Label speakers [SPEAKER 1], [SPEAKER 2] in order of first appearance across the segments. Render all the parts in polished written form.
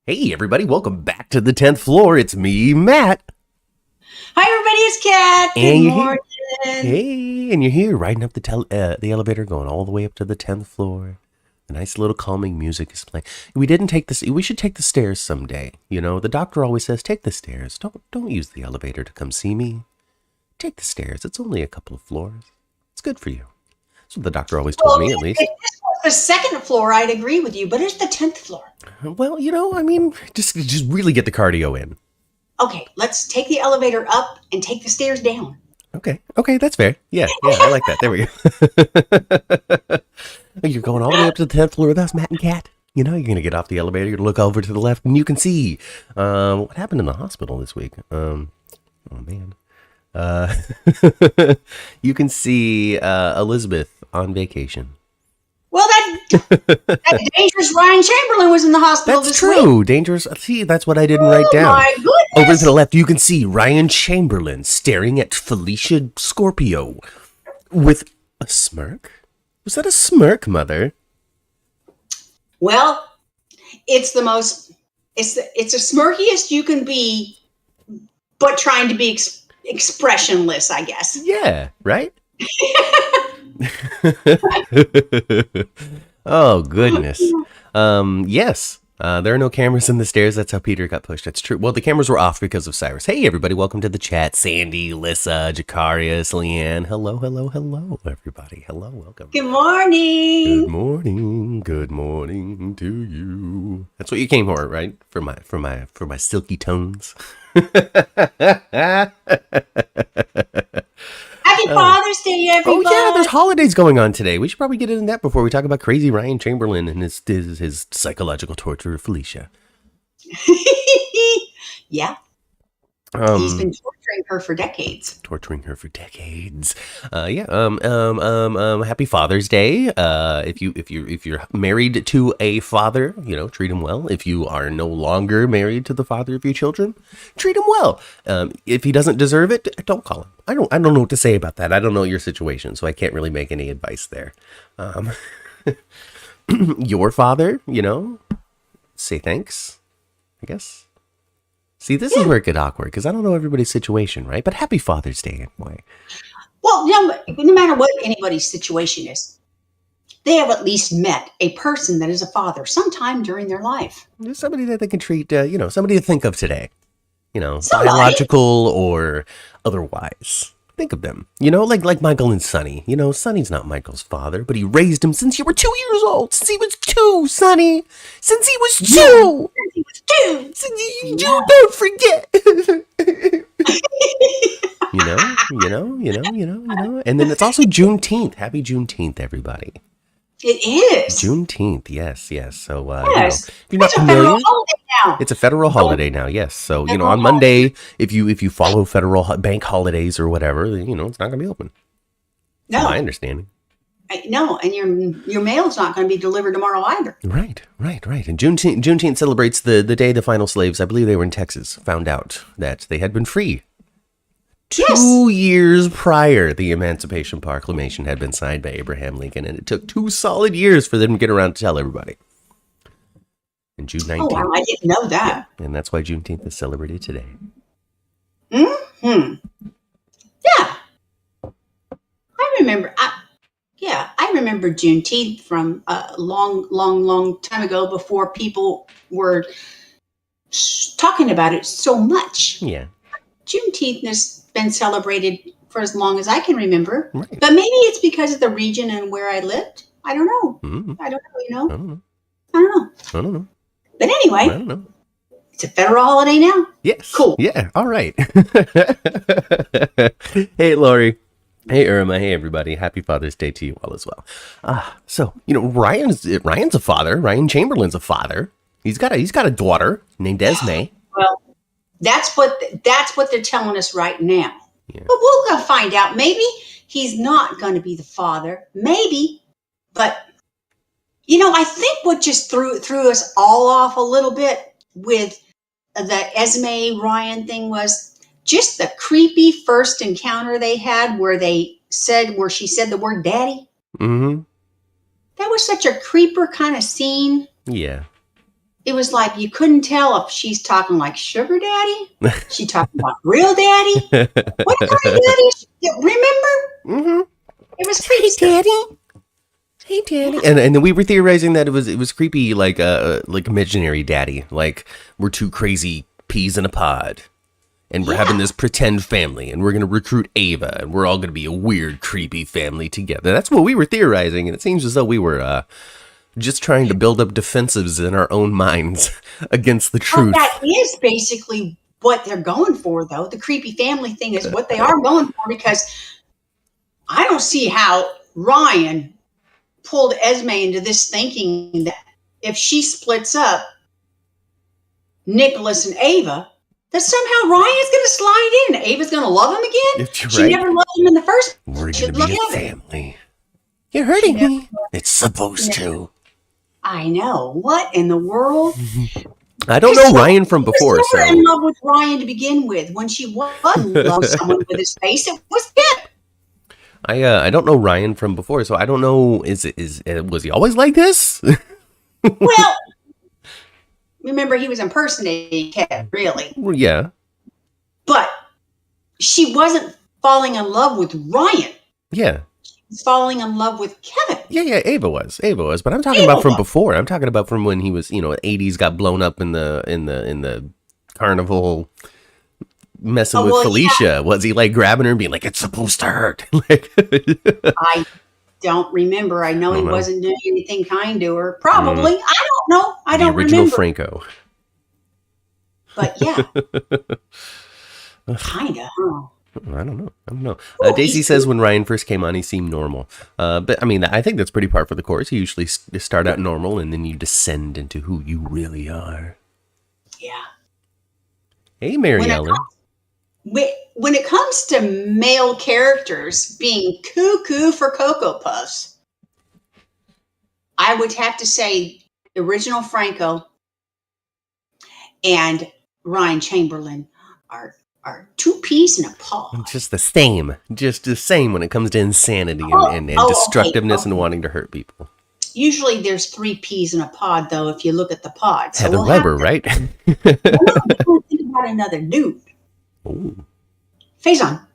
[SPEAKER 1] Hey everybody, welcome back to the 10th floor. It's me, Matt.
[SPEAKER 2] Hi everybody, it's Kat. Good morning.
[SPEAKER 1] Hey, and you're here riding up the elevator, going all the way up to the 10th floor. The nice little calming music is playing. We should take the stairs someday. You know, the doctor always says, take the stairs. Don't use the elevator to come see me. Take the stairs. It's only a couple of floors. It's good for you. That's what the doctor always told me, at least.
[SPEAKER 2] If this was the second floor, I'd agree with you, but it's the 10th floor.
[SPEAKER 1] Well, just really get the cardio in.
[SPEAKER 2] Okay, let's take the elevator up and take the stairs down.
[SPEAKER 1] Okay, that's fair. Yeah, I like that. There we go. You're going all the way up to the 10th floor with us, Matt and Kat. You know, you're going to get off the elevator, you're going to look over to the left, and you can see what happened in the hospital this week. Oh, man. You can see Elizabeth on vacation.
[SPEAKER 2] Well, that dangerous Ryan Chamberlain was in the hospital
[SPEAKER 1] this
[SPEAKER 2] week.
[SPEAKER 1] That's true. Dangerous. See, that's what I didn't write down.
[SPEAKER 2] Oh, my goodness.
[SPEAKER 1] Over to the left, you can see Ryan Chamberlain staring at Felicia Scorpio with a smirk. Was that a smirk, Mother?
[SPEAKER 2] Well, it's the smirkiest you can be, but trying to be expressionless, I guess.
[SPEAKER 1] Yeah, right? Oh, goodness. Yes. There are no cameras in the stairs. That's how Peter got pushed. That's true. Well, the cameras were off because of Cyrus. Hey, everybody. Welcome to the chat. Sandy, Lissa, Jacarius, Leanne. Hello, everybody. Hello, welcome.
[SPEAKER 2] Good morning.
[SPEAKER 1] Good morning to you. That's what you came for, right? For my silky tones.
[SPEAKER 2] Happy Father's Day, everybody.
[SPEAKER 1] Oh, yeah, there's holidays going on today. We should probably get into that before we talk about crazy Ryan Chamberlain and his psychological torture of Felicia.
[SPEAKER 2] Yeah. He's been torturing her for decades. Happy Father's Day. If you're married to a father, you know, treat him well. If you are no longer married to the father of your children, treat him well. If he doesn't deserve it, don't call him. I don't know what to say about that. I don't know your situation, so I can't really make any advice there. Your father, you know, say thanks, I guess. See, this is where it gets awkward, because I don't know everybody's situation, right? But happy Father's Day anyway. Well, no matter what anybody's situation is, they have at least met a person that is a father sometime during their life.
[SPEAKER 1] There's somebody that they can treat, somebody to think of today. You know, biological or otherwise. Think of them. You know, like Michael and Sonny. You know, Sonny's not Michael's father, but he raised him since you were 2 years old. Since he was 2, Sonny. Since he was 2. Don't forget. you know. And then it's also Juneteenth. Happy Juneteenth, everybody.
[SPEAKER 2] It is.
[SPEAKER 1] Juneteenth, yes. So,
[SPEAKER 2] yes.
[SPEAKER 1] If you're not familiar,
[SPEAKER 2] now.
[SPEAKER 1] It's a federal holiday now, yes. So, you know, on Monday, if you follow federal bank holidays or whatever, you know, it's not going to be open.
[SPEAKER 2] No.
[SPEAKER 1] That's my understanding.
[SPEAKER 2] No, and your mail's not going to be delivered tomorrow either.
[SPEAKER 1] Right. And Juneteenth celebrates the day the final slaves, I believe they were in Texas, found out that they had been free. 2 years prior, the Emancipation Proclamation had been signed by Abraham Lincoln, and it took 2 solid years for them to get around to tell everybody. In June 19th.
[SPEAKER 2] Oh, wow, I didn't know that.
[SPEAKER 1] Yeah, and that's why Juneteenth is celebrated today.
[SPEAKER 2] Mm-hmm. Yeah. I remember Juneteenth from a long time ago before people were talking about it so much.
[SPEAKER 1] Yeah.
[SPEAKER 2] Juneteenth has been celebrated for as long as I can remember.
[SPEAKER 1] Right.
[SPEAKER 2] But maybe it's because of the region and where I lived. I don't know.
[SPEAKER 1] Mm-hmm.
[SPEAKER 2] I don't know, you know.
[SPEAKER 1] I don't know.
[SPEAKER 2] But anyway,
[SPEAKER 1] I don't know.
[SPEAKER 2] It's a federal holiday now?
[SPEAKER 1] Yes.
[SPEAKER 2] Cool.
[SPEAKER 1] Yeah, all right. Hey, Lori. Hey, Irma. Hey, everybody. Happy Father's Day to you all as well. So, you know, Ryan's a father. Ryan Chamberlain's a father. He's got a daughter named Esme.
[SPEAKER 2] Well, that's what they're telling us right now.
[SPEAKER 1] Yeah.
[SPEAKER 2] But we'll go find out. Maybe he's not going to be the father. Maybe. But, you know, I think what just threw us all off a little bit with the Esme Ryan thing was just the creepy first encounter they had where she said the word daddy.
[SPEAKER 1] Mm-hmm.
[SPEAKER 2] That was such a creeper kind of scene.
[SPEAKER 1] Yeah.
[SPEAKER 2] it was like you couldn't tell if she's talking like sugar daddy, she talking about real daddy. What kind of daddy? Remember?
[SPEAKER 1] Mm-hmm.
[SPEAKER 2] It was creepy.
[SPEAKER 1] Hey, daddy. Hey, daddy. And then we were theorizing that it was creepy, like imaginary daddy, like we're two crazy peas in a pod, and we're having this pretend family, and we're gonna recruit Ava, and we're all gonna be a weird, creepy family together. That's what we were theorizing, and it seems as though we were just trying to build up defensives in our own minds against the truth.
[SPEAKER 2] Well, that is basically what they're going for, though. The creepy family thing is what they are going for, because I don't see how Ryan pulled Esme into this thinking that if she splits up Nicholas and Ava, that somehow Ryan's going to slide in. Ava's going to love him again. She never loved him in the first place.
[SPEAKER 1] We're going to be a family. You're hurting me. It's supposed to.
[SPEAKER 2] I know. What in the world?
[SPEAKER 1] I don't know Ryan from before.
[SPEAKER 2] She was never in love with Ryan to begin with. When she was in love with someone with his face, it was him.
[SPEAKER 1] I don't know Ryan from before, so I don't know. Was he always like this?
[SPEAKER 2] Well, remember he was impersonating Kevin, really.
[SPEAKER 1] Well, yeah.
[SPEAKER 2] But she wasn't falling in love with Ryan.
[SPEAKER 1] Yeah.
[SPEAKER 2] Falling in love with Kevin.
[SPEAKER 1] Yeah, Ava was, but I'm talking about from before. I'm talking about from when he was, 80s, got blown up in the carnival, messing with Felicia. Yeah. Was he like grabbing her and being like, "It's supposed to hurt"?
[SPEAKER 2] I don't remember. I know he wasn't doing anything kind to her. Probably. I don't know. I don't remember. The original
[SPEAKER 1] Franco.
[SPEAKER 2] But yeah. Kinda, huh?
[SPEAKER 1] I don't know. Daisy says when Ryan first came on, he seemed normal. But I mean, I think that's pretty par for the course. You usually start out normal and then you descend into who you really are.
[SPEAKER 2] Yeah.
[SPEAKER 1] Hey, Mary Ellen.
[SPEAKER 2] When it comes to male characters being cuckoo for Cocoa Puffs, I would have to say the original Franco and Ryan Chamberlain are two peas in a pod.
[SPEAKER 1] Just the same when it comes to insanity and destructiveness and wanting to hurt people.
[SPEAKER 2] Usually there's three peas in a pod, though, if you look at the pod. So
[SPEAKER 1] Heather Weber, right?
[SPEAKER 2] Think about another dude.
[SPEAKER 1] Ooh.
[SPEAKER 2] Faison.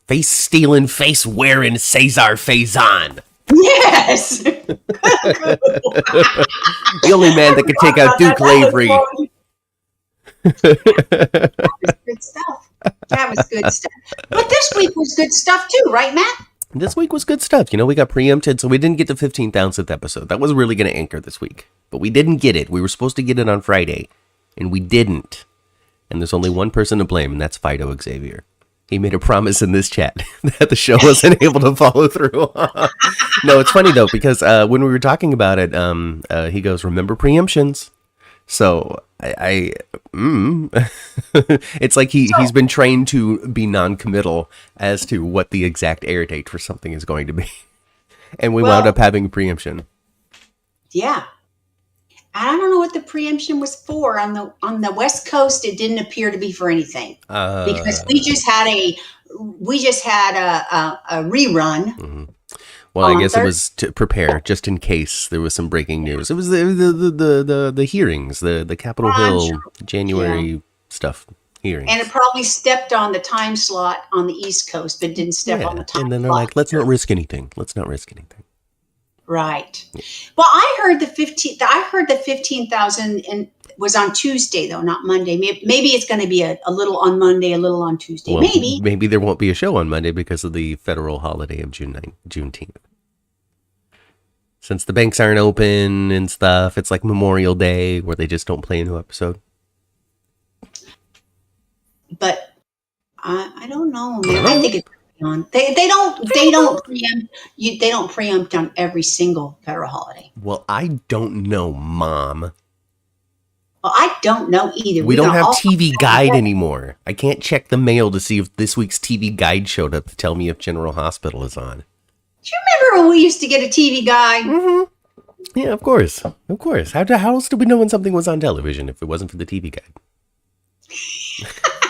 [SPEAKER 1] Face stealing, face wearing Cesar Faison.
[SPEAKER 2] Yes.
[SPEAKER 1] The only man that could take out Duke Lavery.
[SPEAKER 2] That was good stuff. But this week was good stuff too, right, Matt?
[SPEAKER 1] This week was good stuff. We got preempted, so we didn't get the 15,000th episode. That was really going to anchor this week. But we didn't get it. We were supposed to get it on Friday, and we didn't. And there's only one person to blame, and that's Fido Xavier. He made a promise in this chat that the show wasn't able to follow through. No, it's funny, though, because when we were talking about it, he goes, "Remember preemptions?" So it's like he's been trained to be non-committal as to what the exact air date for something is going to be. And we wound up having a preemption.
[SPEAKER 2] Yeah. I don't know what the preemption was for. On the West Coast, it didn't appear to be for anything. Because we just had a rerun. Mm-hmm.
[SPEAKER 1] Well, I guess it was to prepare, just in case there was some breaking news. It was the hearings, the Capitol Hill January stuff hearings.
[SPEAKER 2] And it probably stepped on the time slot on the East Coast, but didn't step on the time slot.
[SPEAKER 1] And then they're like, let's not risk anything.
[SPEAKER 2] Right. Well, I heard the 15,000 and was on Tuesday, though, not Monday. Maybe it's going to be a little on Monday, a little on Tuesday. Well,
[SPEAKER 1] maybe there won't be a show on Monday because of the federal holiday of Juneteenth. Since the banks aren't open and stuff, it's like Memorial Day where they just don't play a new episode.
[SPEAKER 2] But I don't know, man. I think it's on. They don't preempt on every single federal holiday.
[SPEAKER 1] Well, I don't know, Mom.
[SPEAKER 2] Well, I don't know either.
[SPEAKER 1] We don't have TV Guide anymore. I can't check the mail to see if this week's TV Guide showed up to tell me if General Hospital is on.
[SPEAKER 2] Do you remember when we used to get a TV Guide?
[SPEAKER 1] Mm-hmm. Yeah, of course. How else do we know when something was on television if it wasn't for the TV Guide?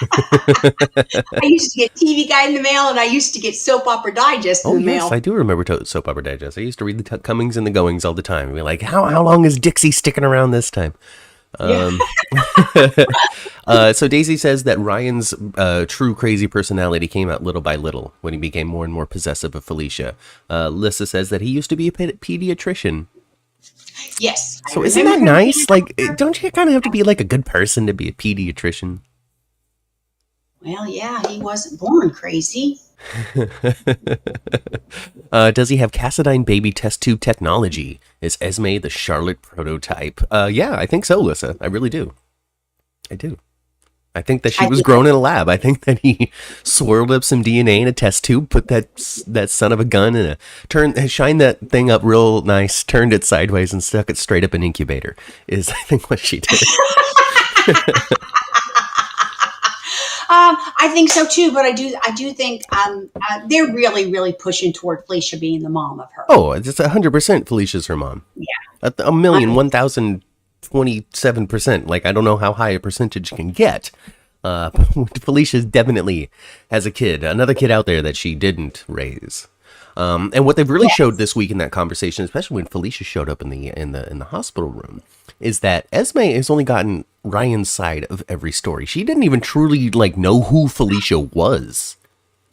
[SPEAKER 2] I used to get TV Guide in the mail, and I used to get Soap Opera Digest in
[SPEAKER 1] Oh
[SPEAKER 2] the
[SPEAKER 1] yes,
[SPEAKER 2] mail.
[SPEAKER 1] I do remember Soap Opera Digest. I used to read the comings and the goings all the time. Be like, how long is Dixie sticking around this time?
[SPEAKER 2] Yeah.
[SPEAKER 1] So Daisy says that Ryan's true crazy personality came out little by little when he became more and more possessive of Felicia. Lissa says that he used to be a pediatrician.
[SPEAKER 2] Yes. I
[SPEAKER 1] So isn't
[SPEAKER 2] remember
[SPEAKER 1] that
[SPEAKER 2] him
[SPEAKER 1] nice? Like, don't you kind of have to be like a good person to be a pediatrician?
[SPEAKER 2] Well, yeah, he wasn't born crazy.
[SPEAKER 1] Does he have Cassadine baby test tube technology? Is Esme the Charlotte prototype? Yeah, I think so, Lissa. I really do. I do. I think that she was grown in a lab. I think that he swirled up some DNA in a test tube, put that son of a gun in shined that thing up real nice, turned it sideways, and stuck it straight up an incubator. Is I think what she did.
[SPEAKER 2] I think so too, but I do think they're really, really pushing toward Felicia being the mom of her.
[SPEAKER 1] Oh, it's 100% Felicia's her mom.
[SPEAKER 2] Yeah,
[SPEAKER 1] A million, 1,027%. Like, I don't know how high a percentage can get. Felicia definitely has a kid, another kid out there that she didn't raise. And what they've really showed this week in that conversation, especially when Felicia showed up in the hospital room, is that Esme has only gotten Ryan's side of every story. She didn't even truly know who Felicia was.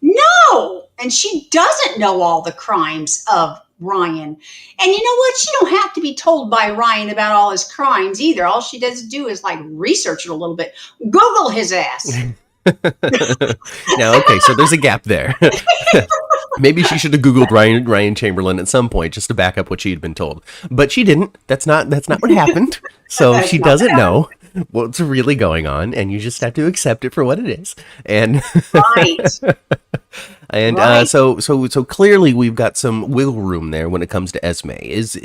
[SPEAKER 2] No, and she doesn't know all the crimes of Ryan. And you know what? She don't have to be told by Ryan about all his crimes either. All she does do is research it a little bit. Google his ass.
[SPEAKER 1] Now, okay, so there's a gap there. Maybe she should have Googled Ryan Chamberlain at some point just to back up what she had been told. But she didn't. That's not what happened. So she doesn't know what's really going on, and you just have to accept it for what it is. And
[SPEAKER 2] right.
[SPEAKER 1] And
[SPEAKER 2] right.
[SPEAKER 1] So clearly we've got some wiggle room there when it comes to Esme. Is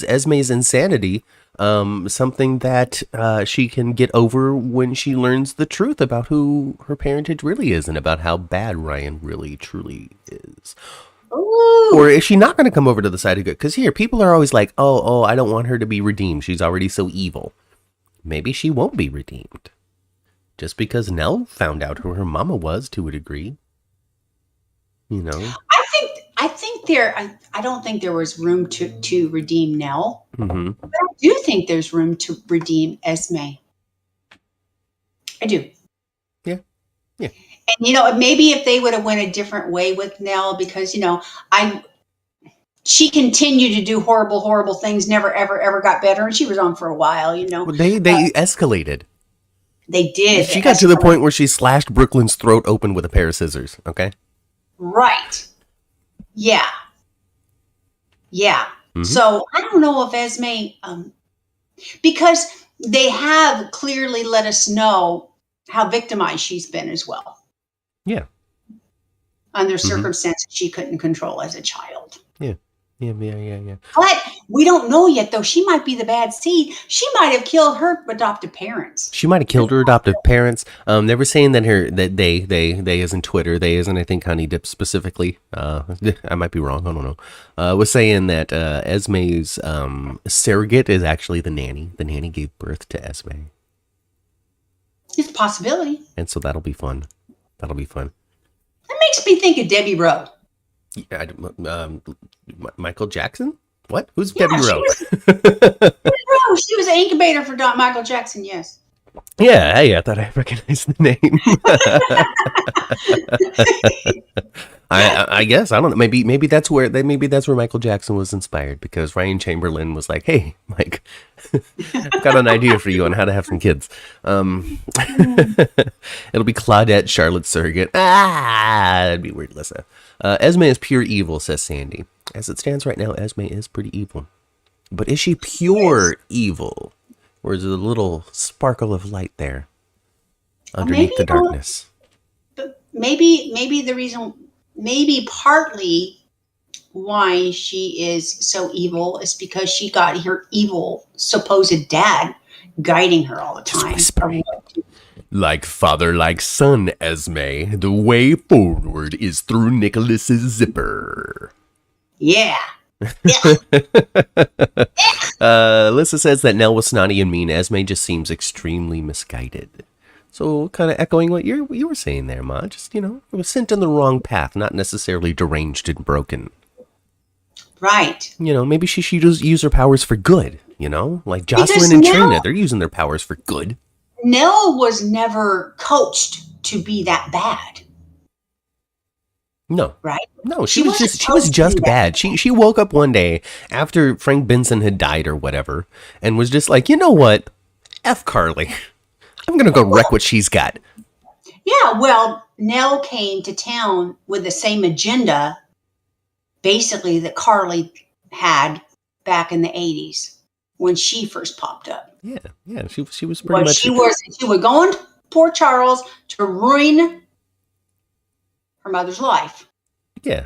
[SPEAKER 1] Esme's insanity something that she can get over when she learns the truth about who her parentage really is and about how bad Ryan really truly is?
[SPEAKER 2] Ooh.
[SPEAKER 1] Or is she not going to come over to the side of good? Because here, people are always like, oh, I don't want her to be redeemed. She's already so evil. Maybe she won't be redeemed. Just because Nell found out who her mama was to a degree. You know?
[SPEAKER 2] I think there. I don't think there was room to redeem Nell.
[SPEAKER 1] Mm-hmm.
[SPEAKER 2] But I do think there's room to redeem Esme. I do.
[SPEAKER 1] Yeah.
[SPEAKER 2] And maybe if they would have went a different way with Nell, because she continued to do horrible things, never ever got better, and she was on for a while.
[SPEAKER 1] Well, they escalated.
[SPEAKER 2] They did.
[SPEAKER 1] She got to the point where she slashed Brooklyn's throat open with a pair of scissors. Okay.
[SPEAKER 2] Right. Yeah. Mm-hmm. So I don't know if Esme, because they have clearly let us know how victimized she's been as well.
[SPEAKER 1] Yeah.
[SPEAKER 2] Under circumstances she couldn't control as a child.
[SPEAKER 1] Yeah.
[SPEAKER 2] But we don't know yet, though. She might be the bad seed. She might have killed her adoptive parents.
[SPEAKER 1] She might have killed her adoptive parents. They were saying that they as in Twitter, they as in I think Honey Dip specifically. I might be wrong. I don't know. Was saying that Esme's surrogate is actually the nanny. The nanny gave birth to Esme.
[SPEAKER 2] It's a possibility.
[SPEAKER 1] And so that'll be fun.
[SPEAKER 2] That makes me think of Debbie Rowe.
[SPEAKER 1] Yeah, Michael Jackson? What? Who's Debbie Rowe?
[SPEAKER 2] She was an incubator for Michael Jackson, yes.
[SPEAKER 1] Yeah, hey, I thought I recognized the name. I guess I don't know. Maybe that's where Michael Jackson was inspired, because Ryan Chamberlain was like, "Hey, Mike, I've got an idea for you on how to have some kids. It'll be Claudette, Charlotte's surrogate. That'd be weird, Lissa. Esme is pure evil," says Sandy. As it stands right now, Esme is pretty evil. But is she pure evil? Or is there a little sparkle of light there underneath the darkness?
[SPEAKER 2] Maybe the reason, maybe partly why she is so evil is because she got her evil supposed dad guiding her all the time.
[SPEAKER 1] Whispering. Like father, like son, Esme. The way forward is through Nicholas's zipper.
[SPEAKER 2] Yeah.
[SPEAKER 1] Lissa says that Nell was snotty and mean. Esme just seems extremely misguided. So kind of echoing what you were saying there, Ma. Just, it was sent in the wrong path, not necessarily deranged and broken.
[SPEAKER 2] Right.
[SPEAKER 1] Maybe she should use her powers for good, like Jocelyn and Trina. They're using their powers for good.
[SPEAKER 2] Nell was never coached to be that bad.
[SPEAKER 1] No.
[SPEAKER 2] Right?
[SPEAKER 1] No, she was just bad. She woke up one day after Frank Benson had died or whatever and was just like, you know what? F Carly. I'm going to go wreck what she's got.
[SPEAKER 2] Yeah, well, Nell came to town with the same agenda, basically, that Carly had back in the 80s when she first popped up.
[SPEAKER 1] Yeah, she was pretty much...
[SPEAKER 2] She was going to Port Charles to ruin her mother's life.
[SPEAKER 1] Yeah.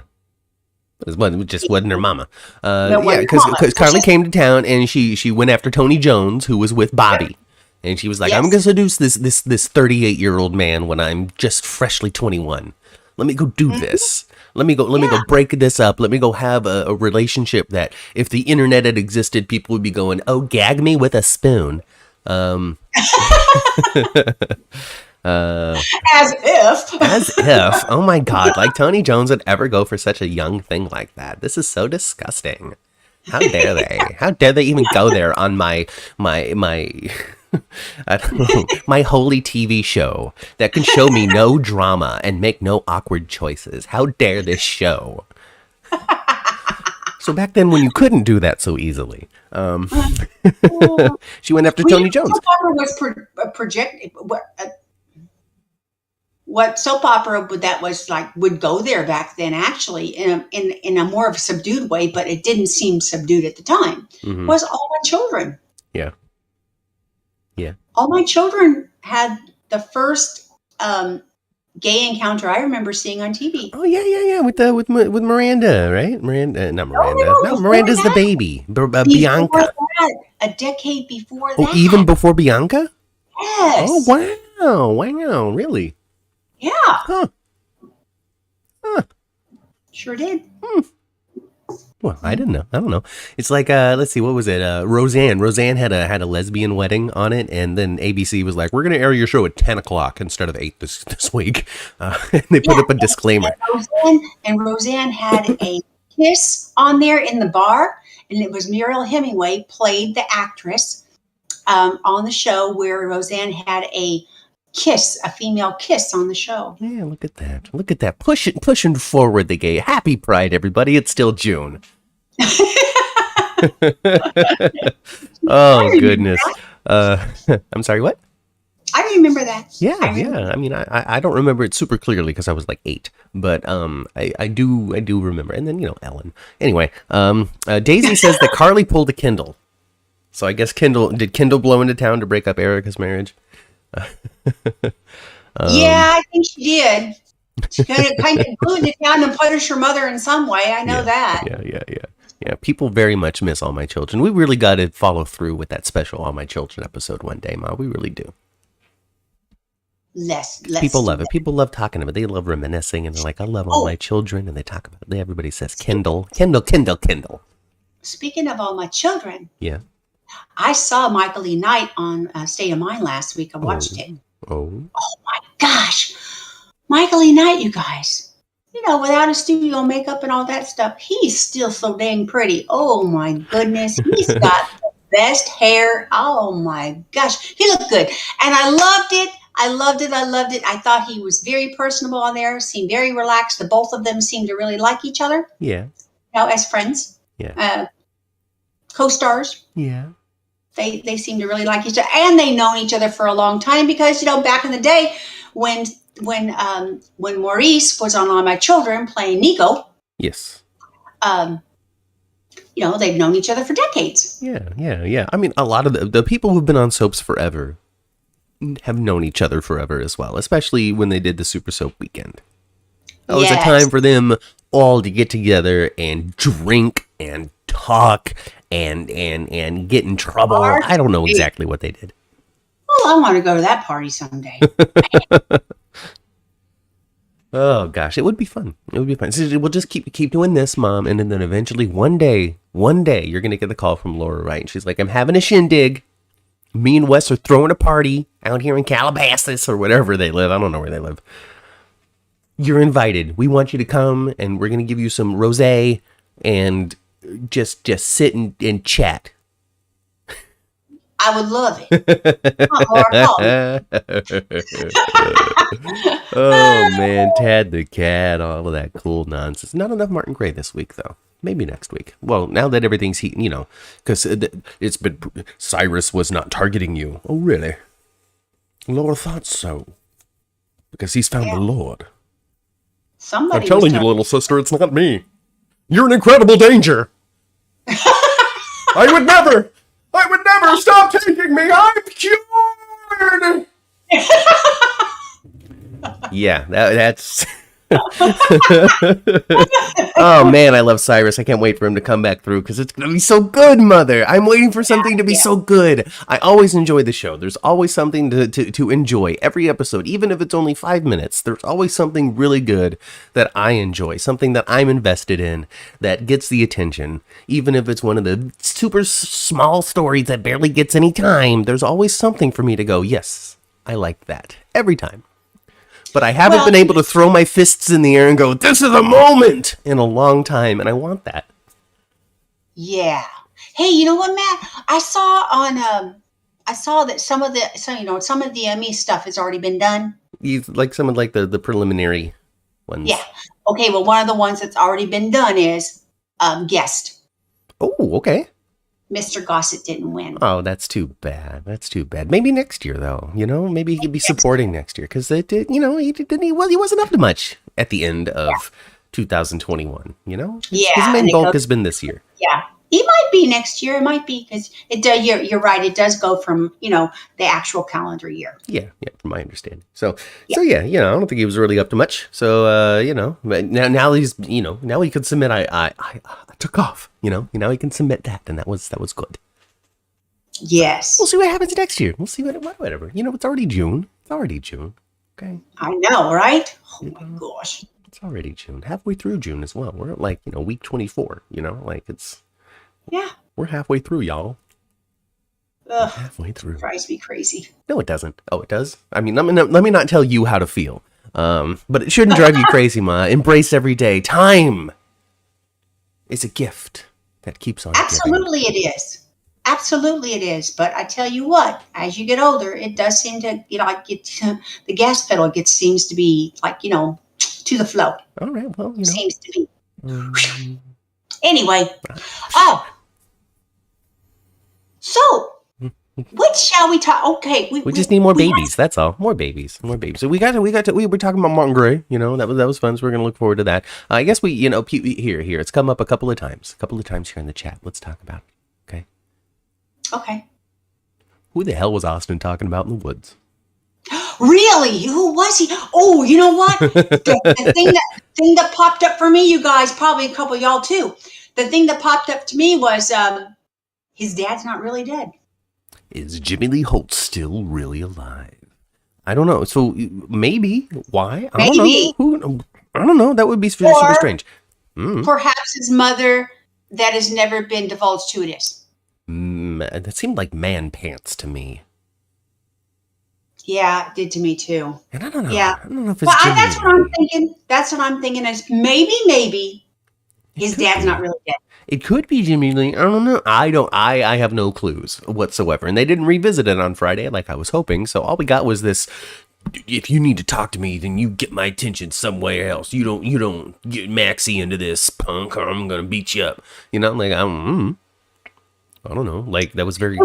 [SPEAKER 1] It just wasn't her mama. Because Carly came to town and she went after Tony Jones, who was with Bobby. And she was like, I'm going to seduce this 38-year-old man when I'm just freshly 21. Let me go do this. Let me go break this up. Let me go have a relationship that if the internet had existed, people would be going, oh, gag me with a spoon. As if. Oh my God. Like Tony Jones would ever go for such a young thing like that. This is so disgusting. How dare they? How dare they even go there on my I don't know, my holy TV show that can show me no drama and make no awkward choices. How dare this show? So back then when you couldn't do that so easily, she went after Tony Jones.
[SPEAKER 2] Soap opera was projected. What soap opera would go there back then, actually, in a more of a subdued way, but it didn't seem subdued at the time. Mm-hmm. Was All My Children.
[SPEAKER 1] Yeah. Yeah.
[SPEAKER 2] All My Children had the first gay encounter I remember seeing on TV.
[SPEAKER 1] Oh yeah, with Miranda, right? Not Miranda. No, Miranda's the baby. Bianca.
[SPEAKER 2] A decade before that.
[SPEAKER 1] Oh, even before Bianca?
[SPEAKER 2] Yes.
[SPEAKER 1] Oh wow, really?
[SPEAKER 2] Yeah.
[SPEAKER 1] Huh.
[SPEAKER 2] Sure did.
[SPEAKER 1] Well, I didn't know. I don't know. It's like, let's see, what was it? Roseanne. Roseanne had a lesbian wedding on it, and then ABC was like, we're going to air your show at 10 o'clock instead of 8 this week. And they put up a disclaimer.
[SPEAKER 2] And Roseanne had a kiss on there in the bar, and it was Muriel Hemingway played the actress on the show where Roseanne had a female kiss on the show. Yeah,
[SPEAKER 1] look at that. Look at that. Pushing forward the gay. Happy Pride, everybody. It's still June. Oh, goodness. I'm sorry, what?
[SPEAKER 2] I remember that.
[SPEAKER 1] Yeah. I mean, I don't remember it super clearly because I was like 8, but I do remember. And then, Ellen. Anyway, Daisy says that Carly pulled a Kendall. So I guess did Kendall blow into town to break up Erica's marriage?
[SPEAKER 2] Yeah, I think she did. She kind of glued it down and punished her mother in some way. I know that.
[SPEAKER 1] Yeah. People very much miss All My Children. We really got to follow through with that special All My Children episode one day, Ma. We really do.
[SPEAKER 2] Less.
[SPEAKER 1] People love it. People love talking about it. They love reminiscing, and they're like, I love All My Children, and they talk about it. Everybody says Kindle.
[SPEAKER 2] Speaking of All My Children.
[SPEAKER 1] Yeah.
[SPEAKER 2] I saw Michael E. Knight on State of Mind last week. I watched it. Oh my gosh. Michael E. Knight, you guys. Without his studio makeup and all that stuff, he's still so dang pretty. Oh my goodness. He's got the best hair. Oh my gosh. He looked good. And I loved it. I thought he was very personable on there, seemed very relaxed. The both of them seemed to really like each other.
[SPEAKER 1] Yeah.
[SPEAKER 2] As friends.
[SPEAKER 1] Yeah.
[SPEAKER 2] Co-stars.
[SPEAKER 1] Yeah.
[SPEAKER 2] They seem to really like each other, and they've known each other for a long time because back in the day when Maurice was on All My Children playing Nico.
[SPEAKER 1] Yes.
[SPEAKER 2] They've known each other for decades.
[SPEAKER 1] Yeah. I mean, a lot of the people who've been on soaps forever have known each other forever as well, especially when they did the Super Soap Weekend. That was a time for them all to get together and drink and talk and get in trouble. I don't know exactly what they did.
[SPEAKER 2] Well, I want to go to that party someday.
[SPEAKER 1] Oh gosh, it would be fun. So we'll just keep doing this, Mom, and then eventually one day you're gonna get the call from Laura Wright. She's like, I'm having a shindig. Me and Wes are throwing a party out here in Calabasas or wherever they live. I don't know where they live. You're invited. We want you to come, and we're going to give you some rosé and just sit and chat.
[SPEAKER 2] I would love it.
[SPEAKER 1] Oh, man. Tad the cat, all of that cool nonsense. Not enough Martin Gray this week, though. Maybe next week. Well, now that everything's heating, because it's been... Cyrus was not targeting you. Oh, really? Laura thought so. Because he's found the Lord.
[SPEAKER 2] Somebody
[SPEAKER 1] I'm telling you, little sister, it's not me. You're in incredible danger. I would never stop taking me. I'm cured. Yeah, that's... Oh, man, I love Cyrus. I can't wait for him to come back through because it's going to be so good, Mother. I'm waiting for something to be so good. I always enjoy the show. There's always something to enjoy. Every episode, even if it's only 5 minutes, there's always something really good that I enjoy, something that I'm invested in that gets the attention. Even if it's one of the super small stories that barely gets any time, there's always something for me to go, yes, I like that. Every time. But I haven't been able to throw my fists in the air and go, this is a moment in a long time. And I want that.
[SPEAKER 2] Yeah. Hey, you know what, Matt? I saw that some of the Emmy stuff has already been done.
[SPEAKER 1] Like some of the preliminary ones.
[SPEAKER 2] Yeah. Okay. Well, one of the ones that's already been done is Guest.
[SPEAKER 1] Oh, okay.
[SPEAKER 2] Mr. Gossett didn't win.
[SPEAKER 1] Oh, that's too bad. Maybe next year, though. Maybe he could be supporting next year because he wasn't up to much at the end of 2021.
[SPEAKER 2] Yeah,
[SPEAKER 1] his main bulk has been this year.
[SPEAKER 2] Yeah, he might be next year. It might be because you're right. It does go from the actual calendar year.
[SPEAKER 1] Yeah, from my understanding. So yeah, I don't think he was really up to much. So but now he's now he could submit. I took off. Now he can submit that, and that was good.
[SPEAKER 2] Yes.
[SPEAKER 1] We'll see what happens next year. We'll see whatever. It's already June. Okay.
[SPEAKER 2] I know, right? Oh my gosh.
[SPEAKER 1] It's already June. Halfway through June as well. We're at week 24. It's.
[SPEAKER 2] Yeah.
[SPEAKER 1] We're halfway through, y'all.
[SPEAKER 2] Ugh,
[SPEAKER 1] halfway through.
[SPEAKER 2] It drives me crazy.
[SPEAKER 1] No, it doesn't. Oh, it does? I mean, let me not tell you how to feel. But it shouldn't drive you crazy, Ma. Embrace every day. Time is a gift that keeps on
[SPEAKER 2] Absolutely
[SPEAKER 1] giving.
[SPEAKER 2] It is. Absolutely it is. But I tell you what, as you get older, it does seem to, the gas pedal seems to be to the flow.
[SPEAKER 1] All right. Well,
[SPEAKER 2] Seems to be. Anyway. Oh. So, what shall we talk? Okay.
[SPEAKER 1] We just need more babies. That's all. More babies. So we were talking about Martin Gray, that was fun. So we're going to look forward to that. I guess we, here, it's come up a couple of times here in the chat. Let's talk about it. Okay.
[SPEAKER 2] Okay.
[SPEAKER 1] Who the hell was Austin talking about in the woods?
[SPEAKER 2] Really? Who was he? Oh, you know what? the thing that popped up for me, you guys, probably a couple of y'all too. The thing that popped up to me was his dad's not really dead.
[SPEAKER 1] Is Jimmy Lee Holtz still really alive? I don't know. So maybe. Why? I don't know. I don't know. That would be super strange.
[SPEAKER 2] Perhaps his mother that has never been divulged to it is.
[SPEAKER 1] That seemed like man pants to me.
[SPEAKER 2] Yeah, it did to me too.
[SPEAKER 1] And I don't know.
[SPEAKER 2] Yeah.
[SPEAKER 1] I don't know if it's Jimmy.
[SPEAKER 2] That's what I'm thinking. That's what I'm thinking is maybe his dad's not really dead.
[SPEAKER 1] It could be Jimmy Lee. I don't know. I have no clues whatsoever. And they didn't revisit it on Friday like I was hoping. So all we got was this, if you need to talk to me, then you get my attention somewhere else. You don't get Maxie into this, punk, or I'm going to beat you up. I don't know. Like, that was very...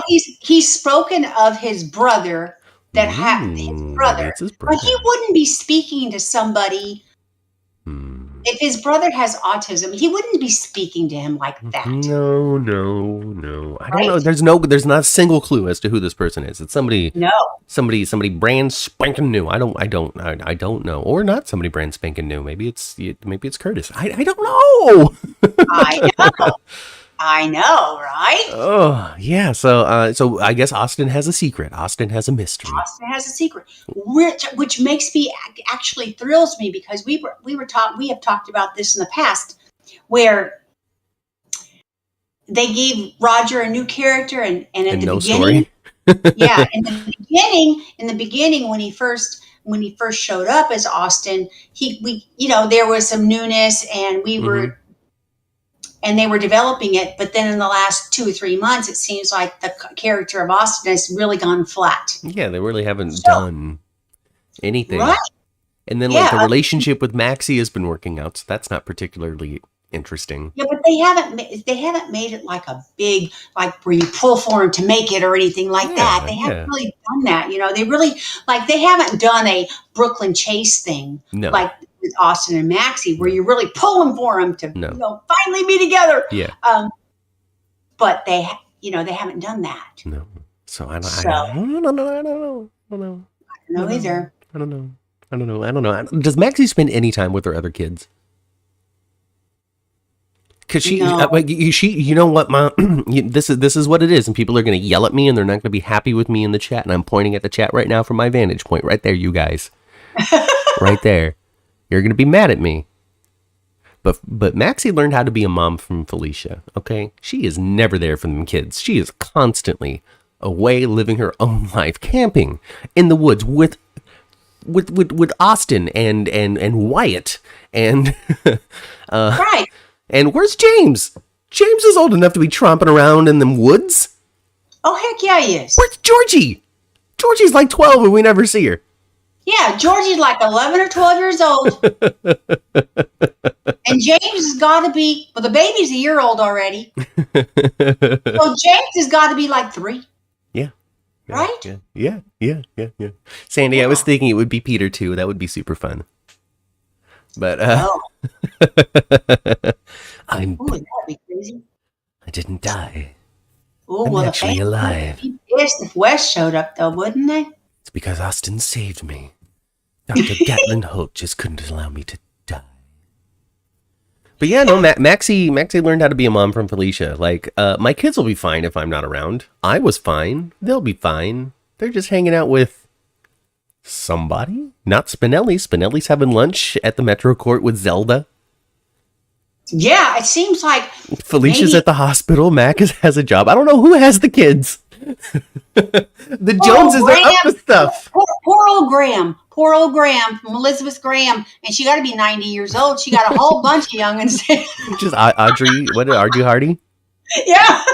[SPEAKER 2] he's spoken of his brother that had his brother. But he wouldn't be speaking to somebody... If his brother has autism, he wouldn't be speaking to him like that.
[SPEAKER 1] No. I don't know. There's not a single clue as to who this person is. It's somebody.
[SPEAKER 2] No.
[SPEAKER 1] Somebody brand spanking new. I don't know. Or not somebody brand spanking new. Maybe it's Curtis. I don't know.
[SPEAKER 2] I know, right?
[SPEAKER 1] Oh, yeah. So I guess Austin has a secret. Austin has a mystery.
[SPEAKER 2] Austin has a secret, which makes me actually thrills me because we have talked about this in the past, where they gave Roger a new character and at the beginning, Yeah, in the beginning when he first showed up as Austin, there was some newness, and
[SPEAKER 1] Hmm.
[SPEAKER 2] they were developing it, but then in the last 2 or 3 months, it seems like the character of Austin has really gone flat.
[SPEAKER 1] Yeah, they really haven't
[SPEAKER 2] So,
[SPEAKER 1] done
[SPEAKER 2] right,
[SPEAKER 1] anything. And then like
[SPEAKER 2] yeah,
[SPEAKER 1] the relationship with Maxie has been working out, so that's not particularly interesting.
[SPEAKER 2] yeah, but they haven't made it like a big, like where you pull for him to make it or anything like that.
[SPEAKER 1] Yeah,
[SPEAKER 2] They haven't
[SPEAKER 1] yeah.
[SPEAKER 2] really done that. They really, like, they haven't done a Brooklyn Chase thing
[SPEAKER 1] No,
[SPEAKER 2] like with Austin and Maxie, where
[SPEAKER 1] no,
[SPEAKER 2] you're really pulling for them to,
[SPEAKER 1] no.
[SPEAKER 2] finally be together.
[SPEAKER 1] Yeah,
[SPEAKER 2] Um, but they haven't done that.
[SPEAKER 1] no. So
[SPEAKER 2] So I
[SPEAKER 1] don't know. I don't know. I don't know.
[SPEAKER 2] don't
[SPEAKER 1] I
[SPEAKER 2] know
[SPEAKER 1] don't know.
[SPEAKER 2] either.
[SPEAKER 1] I don't know. I don't know. I don't know. Does Maxie spend any time with her other kids? Because
[SPEAKER 2] No.
[SPEAKER 1] you know what, Mom? This is what it is, and people are going to yell at me, and they're not going to be happy with me in the chat. And I'm pointing at the chat right now from my vantage point, right there, you guys, right there. You're going to be mad at me. But Maxie learned how to be a mom from Felicia. Okay, she is never there for them kids. She is constantly away living her own life, camping in the woods with Austin and Wyatt and
[SPEAKER 2] Right.
[SPEAKER 1] and where's James? James is old enough to be tromping around in them woods.
[SPEAKER 2] Oh, heck yeah, he is.
[SPEAKER 1] Where's Georgie? Georgie's like 12 and we never see her.
[SPEAKER 2] Yeah, Georgie's like 11 or 12 years old. And James has got to be, well, the baby's a year old already. So James has got to be like 3,
[SPEAKER 1] Yeah.
[SPEAKER 2] right?
[SPEAKER 1] Yeah. Sandy, I was thinking it would be Peter too. That would be super fun. But
[SPEAKER 2] Oh,
[SPEAKER 1] I'm
[SPEAKER 2] ooh, that'd be crazy.
[SPEAKER 1] I didn't die.
[SPEAKER 2] Oh,
[SPEAKER 1] I'm
[SPEAKER 2] well, the
[SPEAKER 1] actually
[SPEAKER 2] fans
[SPEAKER 1] alive.
[SPEAKER 2] would be pissed if Wes showed up, though, wouldn't they?
[SPEAKER 1] It's because Austin saved me. Dr. Gatlin Holt just couldn't allow me to die. But yeah, no, Maxie learned how to be a mom from Felicia. Like, my kids will be fine if I'm not around. I was fine. They'll be fine. They're just hanging out with somebody. Not Spinelli. Spinelli's having lunch at the Metro Court with Zelda.
[SPEAKER 2] Yeah, it seems like
[SPEAKER 1] Felicia's
[SPEAKER 2] maybe
[SPEAKER 1] at the hospital. Mac has a job. I don't know who has the kids. The
[SPEAKER 2] poor old
[SPEAKER 1] Joneses are up to
[SPEAKER 2] Graham,
[SPEAKER 1] stuff.
[SPEAKER 2] poor old Graham from Elizabeth Graham, and she got to be 90 years old. She got a whole bunch of youngins.
[SPEAKER 1] Just Audrey, what Audrey Hardy?
[SPEAKER 2] Yeah.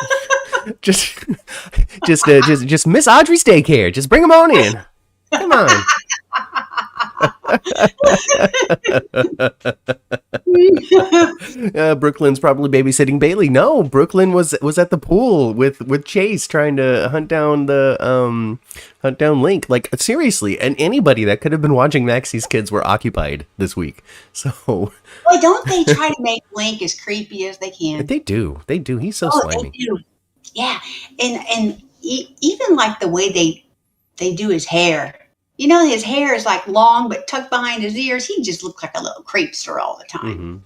[SPEAKER 1] Just Miss Audrey's daycare. Just bring them on in. Come on. Brooklyn's probably babysitting Bailey. No, Brooklyn was at the pool with Chase trying to hunt down Lync. Like, seriously, and anybody that could have been watching Maxie's kids were occupied this week. So
[SPEAKER 2] Boy, don't they try to make Lync as creepy as they can?
[SPEAKER 1] they do. He's so
[SPEAKER 2] Oh,
[SPEAKER 1] slimy.
[SPEAKER 2] they do. Yeah, and even like the way they do his hair. His hair is like long but tucked behind his ears. He just looks like a little creepster all the time.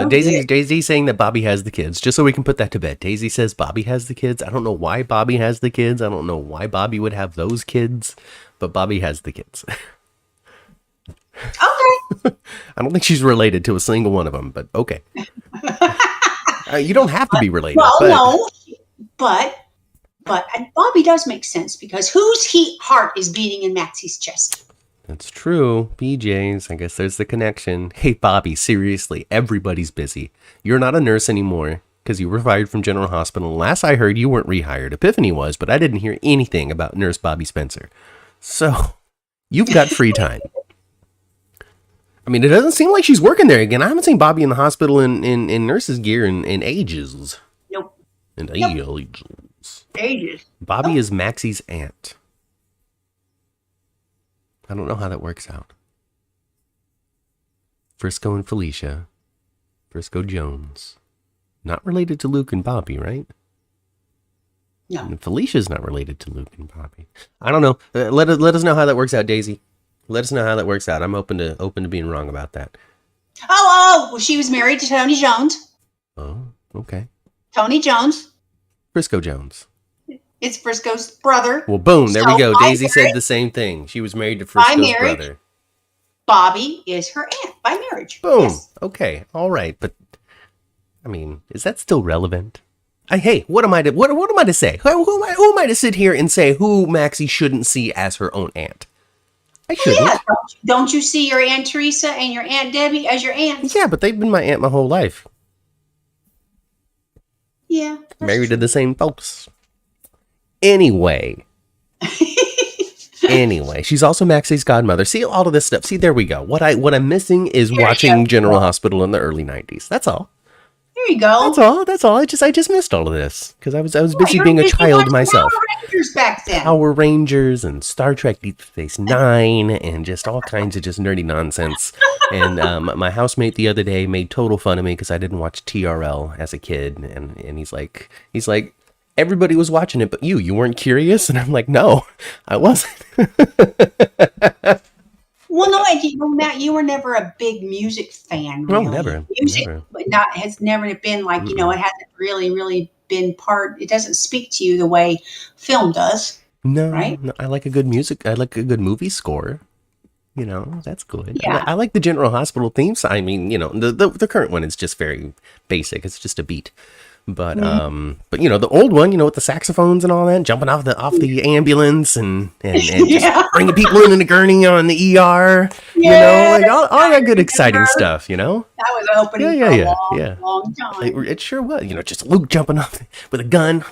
[SPEAKER 1] Daisy's saying that Bobby has the kids, just so we can put that to bed. Daisy says Bobby has the kids. I don't know why Bobby has the kids. I don't know why Bobby would have those kids, but Bobby has the kids.
[SPEAKER 2] Okay.
[SPEAKER 1] I don't think she's related to a single one of them, but okay. You don't have to be related.
[SPEAKER 2] Well,
[SPEAKER 1] but...
[SPEAKER 2] no, but Bobby does make sense because whose heart is beating in Maxie's chest?
[SPEAKER 1] That's true. BJ's. I guess there's the connection. Hey, Bobby, seriously, everybody's busy. You're not a nurse anymore because you were fired from General Hospital. Last I heard, you weren't rehired. Epiphany was, but I didn't hear anything about Nurse Bobby Spencer. So you've got free time. I mean, it doesn't seem like she's working there again. I haven't seen Bobby in the hospital in nurse's gear in ages.
[SPEAKER 2] Nope.
[SPEAKER 1] Ages. Bobby is Maxie's aunt. I don't know how that works out. Frisco and Felicia. Frisco Jones. Not related to Luke and Bobby, right?
[SPEAKER 2] No.
[SPEAKER 1] And Felicia's not related to Luke and Bobby. I don't know. Let us know how that works out, Daisy. Let us know how that works out. I'm open to being wrong about that.
[SPEAKER 2] Well, she was married to Tony Jones.
[SPEAKER 1] Oh, okay.
[SPEAKER 2] Tony Jones.
[SPEAKER 1] Frisco Jones.
[SPEAKER 2] It's Frisco's brother.
[SPEAKER 1] Well, boom, there we go.
[SPEAKER 2] by
[SPEAKER 1] Daisy said the same thing. She was married to Frisco's brother.
[SPEAKER 2] Bobby is her aunt by marriage.
[SPEAKER 1] Boom.
[SPEAKER 2] Yes.
[SPEAKER 1] Okay. All right. But, I mean, is that still relevant? Hey, what am I to say? Who am I to sit here and say who Maxie shouldn't see as her own aunt? I shouldn't.
[SPEAKER 2] Yeah, don't you see your Aunt Teresa and your Aunt Debbie as your aunts?
[SPEAKER 1] Yeah, but they've been my aunt my whole life.
[SPEAKER 2] Yeah.
[SPEAKER 1] Married to the same folks. Anyway, she's also Maxie's godmother. See all of this stuff. See, there we go. What I'm missing is watching General Hospital in the early 90s. That's all.
[SPEAKER 2] There you go.
[SPEAKER 1] That's all. I just missed all of this because I was busy being a child myself.
[SPEAKER 2] Power Rangers back then.
[SPEAKER 1] Power Rangers and Star Trek Deep Space Nine and just all kinds of just nerdy nonsense. And my housemate the other day made total fun of me because I didn't watch TRL as a kid, and he's like, everybody was watching it, but you weren't curious, and I'm like, no, I wasn't.
[SPEAKER 2] Well, no, Matt, you were never a big music fan. Really.
[SPEAKER 1] No, never.
[SPEAKER 2] Music has never been like, it hasn't really been part. It doesn't speak to you the way film does.
[SPEAKER 1] No,
[SPEAKER 2] right?
[SPEAKER 1] No, I like a good music. I like a good movie score. That's good.
[SPEAKER 2] Yeah.
[SPEAKER 1] I like the General Hospital theme song. I mean, the current one is just very basic. It's just a beat. But the old one, with the saxophones and all that, jumping off the ambulance and just bringing people in a gurney on the ER, all that good exciting stuff,
[SPEAKER 2] That was opening for a long time.
[SPEAKER 1] It sure was, just Luke jumping off with a gun.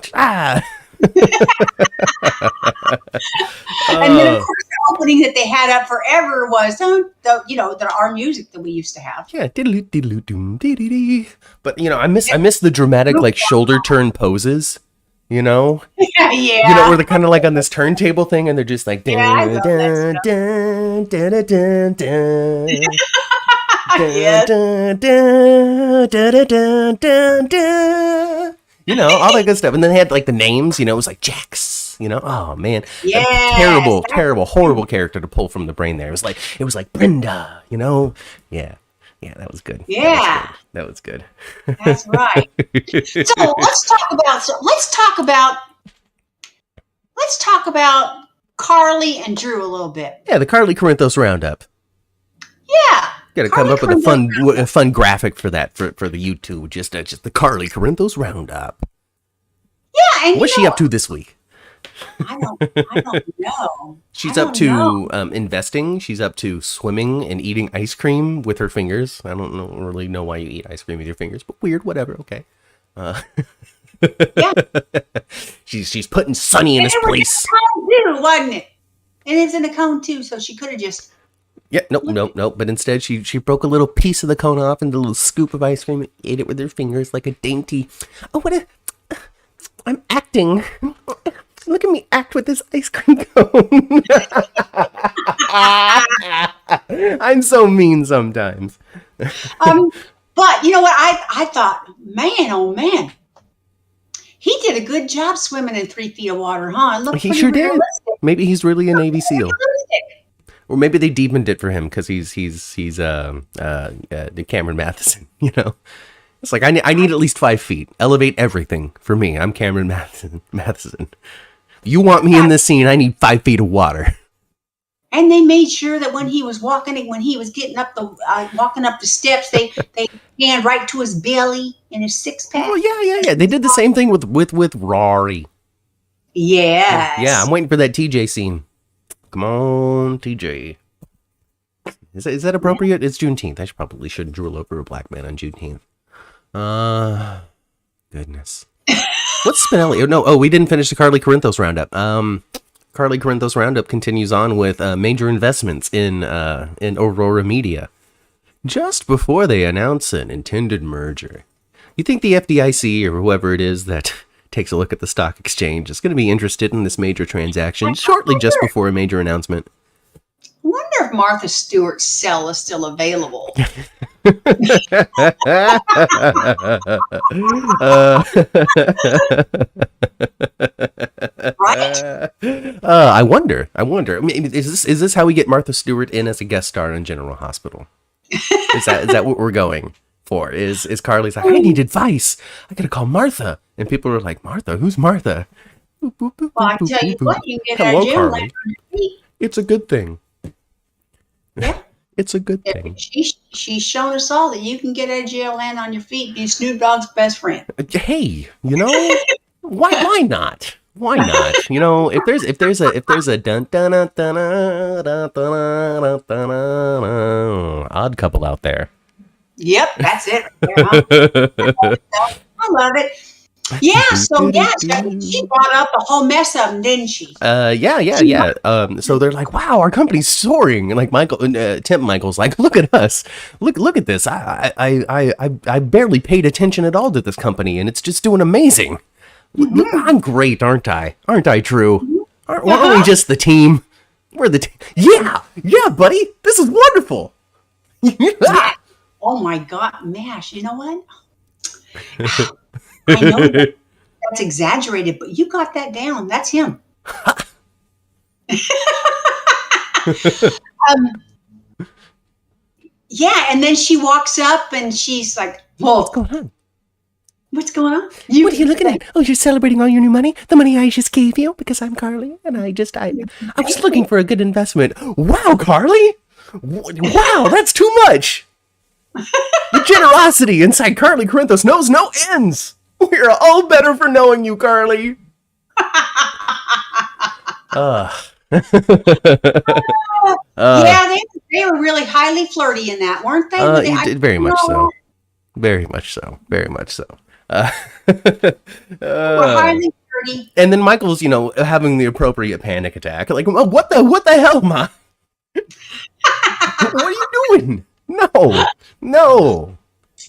[SPEAKER 2] And then, of course, the opening that they had up forever was our music that we used to have.
[SPEAKER 1] Yeah, but I miss the dramatic shoulder turn poses.
[SPEAKER 2] Yeah.
[SPEAKER 1] Where they're kind of like on this turntable thing, and they're just like dun dun dun dun dun dun dun dun. All that good stuff. And then they had the names, it was like Jax, oh man.
[SPEAKER 2] Yeah.
[SPEAKER 1] Terrible, horrible character to pull from the brain there. It was like Brenda, Yeah. Yeah, that was good.
[SPEAKER 2] Yeah.
[SPEAKER 1] That was good.
[SPEAKER 2] That's right. So let's talk about Carly and Drew a little bit.
[SPEAKER 1] Yeah, the Carly Corinthos roundup.
[SPEAKER 2] Yeah.
[SPEAKER 1] Got to come up with a fun graphic for that for the YouTube. Just the Carly Corinthos roundup.
[SPEAKER 2] Yeah, and
[SPEAKER 1] what's she up to this week?
[SPEAKER 2] I don't know.
[SPEAKER 1] She's up to investing. She's up to swimming and eating ice cream with her fingers. I don't really know why you eat ice cream with your fingers, but weird. Whatever. Okay.
[SPEAKER 2] Yeah.
[SPEAKER 1] She's putting Sonny in his place.
[SPEAKER 2] Too, wasn't it? And it's in a cone too, so she could have just.
[SPEAKER 1] Yeah, nope. But instead, she broke a little piece of the cone off into a little scoop of ice cream and ate it with her fingers like a dainty. I'm acting. Look at me act with this ice cream cone. I'm so mean sometimes.
[SPEAKER 2] But you know what? I thought, man, oh man, he did a good job swimming in 3 feet of water, huh? It looked
[SPEAKER 1] he sure did. Maybe he's really a Navy SEAL. Or maybe they deepened it for him because he's Cameron Matheson. It's like I need at least 5 feet. Elevate everything for me. I'm Cameron Matheson. You want me in this scene? I need 5 feet of water.
[SPEAKER 2] And they made sure that when he was getting up walking up the steps, they hand right to his belly and his 6-pack.
[SPEAKER 1] Oh yeah. They did the same thing with Rory.
[SPEAKER 2] Yes.
[SPEAKER 1] Yeah, I'm waiting for that TJ scene. Come on, TJ. Is that appropriate? Yeah. It's Juneteenth. I probably shouldn't drool over a black man on Juneteenth. Goodness. What's Spinelli? No, we didn't finish the Carly Corinthos roundup. Carly Corinthos roundup continues on with major investments in Aurora Media. Just before they announce an intended merger. You think the FDIC or whoever it is that takes a look at the stock exchange is going to be interested in this major transaction shortly just before a major announcement?
[SPEAKER 2] I wonder if Martha Stewart's cell is still available. Right?
[SPEAKER 1] I wonder. I mean, is this how we get Martha Stewart in as a guest star in General Hospital? Is that what we're going for? Is Carly's like, I need advice. I gotta call Martha, and people are like, Martha, who's Martha?
[SPEAKER 2] Well, I tell you what, you can get
[SPEAKER 1] Hello,
[SPEAKER 2] that gym
[SPEAKER 1] Carly.
[SPEAKER 2] later on your feet.
[SPEAKER 1] It's a good thing.
[SPEAKER 2] Yeah.
[SPEAKER 1] It's a good thing.
[SPEAKER 2] She's shown us all that you can get out of jail, land on your feet, be Snoop Dogg's best friend.
[SPEAKER 1] Hey, why not? Why not? If there's a dun dun dun dun dun dun dun odd couple out there.
[SPEAKER 2] Yep, that's it. Right there, huh? I love it. Yeah, so she brought up a whole mess of them, didn't she?
[SPEAKER 1] Yeah. So they're like, wow, our company's soaring. And like Michael's like, look at us. Look at this. I barely paid attention at all to this company, and it's just doing amazing. Look, I'm great, aren't I? Aren't I, Drew? Aren't we just the team? We're the team. Yeah, buddy. This is wonderful.
[SPEAKER 2] Yeah. Oh my God, Mash. You know what? I know that's exaggerated, but you got that down. That's him. Yeah, and then she walks up and she's like, "Whoa,
[SPEAKER 1] What's going on?
[SPEAKER 2] What's going on?
[SPEAKER 1] What are you looking at? Oh, you're celebrating all your new money? The money I just gave you because I'm Carly, and I was looking for a good investment. Wow, Carly! Wow, that's too much. The generosity inside Carly Corinthos knows no ends. We're all better for knowing you, Carly.
[SPEAKER 2] Yeah, they were really highly flirty in that, weren't they?
[SPEAKER 1] Very much so. Very much so. Very much so.
[SPEAKER 2] They were highly flirty.
[SPEAKER 1] And then Michael's, having the appropriate panic attack. Like, what the hell, Ma? What are you doing? No.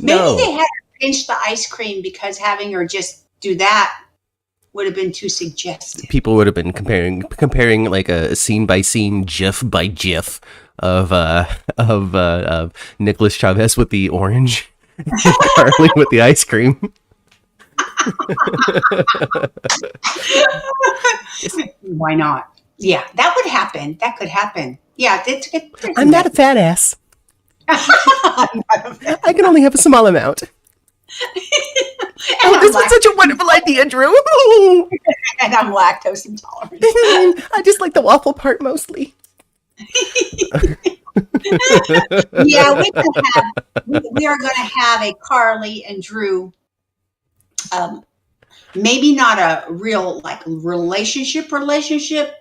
[SPEAKER 2] Maybe they had her pinch the ice cream because having her just do that would have been too suggestive.
[SPEAKER 1] People would have been comparing like a scene by scene, GIF by GIF of Nicholas Chavez with the orange, and Carly with the ice cream.
[SPEAKER 2] Why not? Yeah, that would happen. That could happen. Yeah,
[SPEAKER 1] I'm not a fat ass. I can only have a small amount. This was such a wonderful idea, Drew.
[SPEAKER 2] And I'm lactose intolerant.
[SPEAKER 1] I just like the waffle part mostly.
[SPEAKER 2] Yeah, we are going to have a Carly and Drew. Maybe not a real relationship,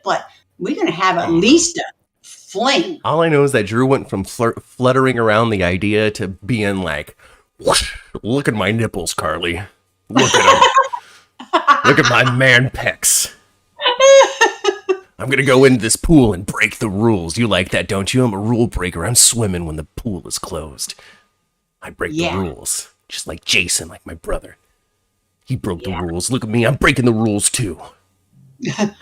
[SPEAKER 2] but we're going to have at least a fling.
[SPEAKER 1] All I know is that Drew went from fluttering around the idea to being like, look at my nipples, Carly. Look at them. Look at my man pecs. I'm going to go into this pool and break the rules. You like that, don't you? I'm a rule breaker. I'm swimming when the pool is closed. I break the rules. Just like Jason, like my brother. He broke the rules. Look at me. I'm breaking the rules, too.
[SPEAKER 2] Breaking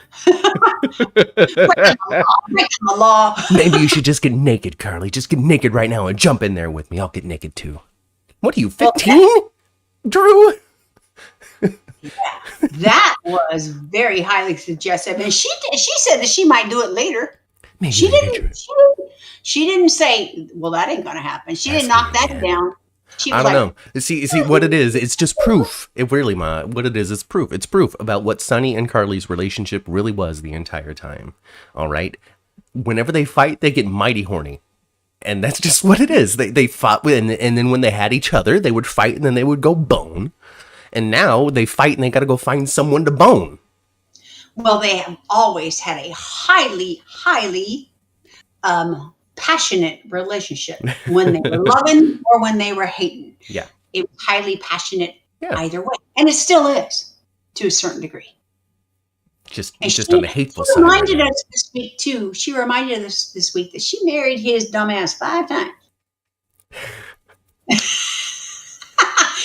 [SPEAKER 2] the law.
[SPEAKER 1] Maybe you should just get naked, Carly. Just get naked right now and jump in there with me. I'll get naked, too. What are you, 15? Drew?
[SPEAKER 2] That was very highly suggestive, and she said that she might do it later.
[SPEAKER 1] Maybe
[SPEAKER 2] she
[SPEAKER 1] later.
[SPEAKER 2] She didn't say, "Well, that ain't gonna happen." She didn't knock that down. She was
[SPEAKER 1] I don't know. See what it is. It's just proof. It really, what it is proof. It's proof about what Sonny and Carly's relationship really was the entire time. All right. Whenever they fight, they get mighty horny. And that's just what it is. They fought, and then when they had each other, they would fight, and then they would go bone. And now they fight, and they got to go find someone to bone.
[SPEAKER 2] Well, they have always had a highly, highly passionate relationship when they were loving or when they were hating.
[SPEAKER 1] Yeah,
[SPEAKER 2] it was highly passionate either way, and it still is to a certain degree.
[SPEAKER 1] Just on the hateful side.
[SPEAKER 2] She reminded us this week too. She reminded us this week that she married his dumbass 5 times.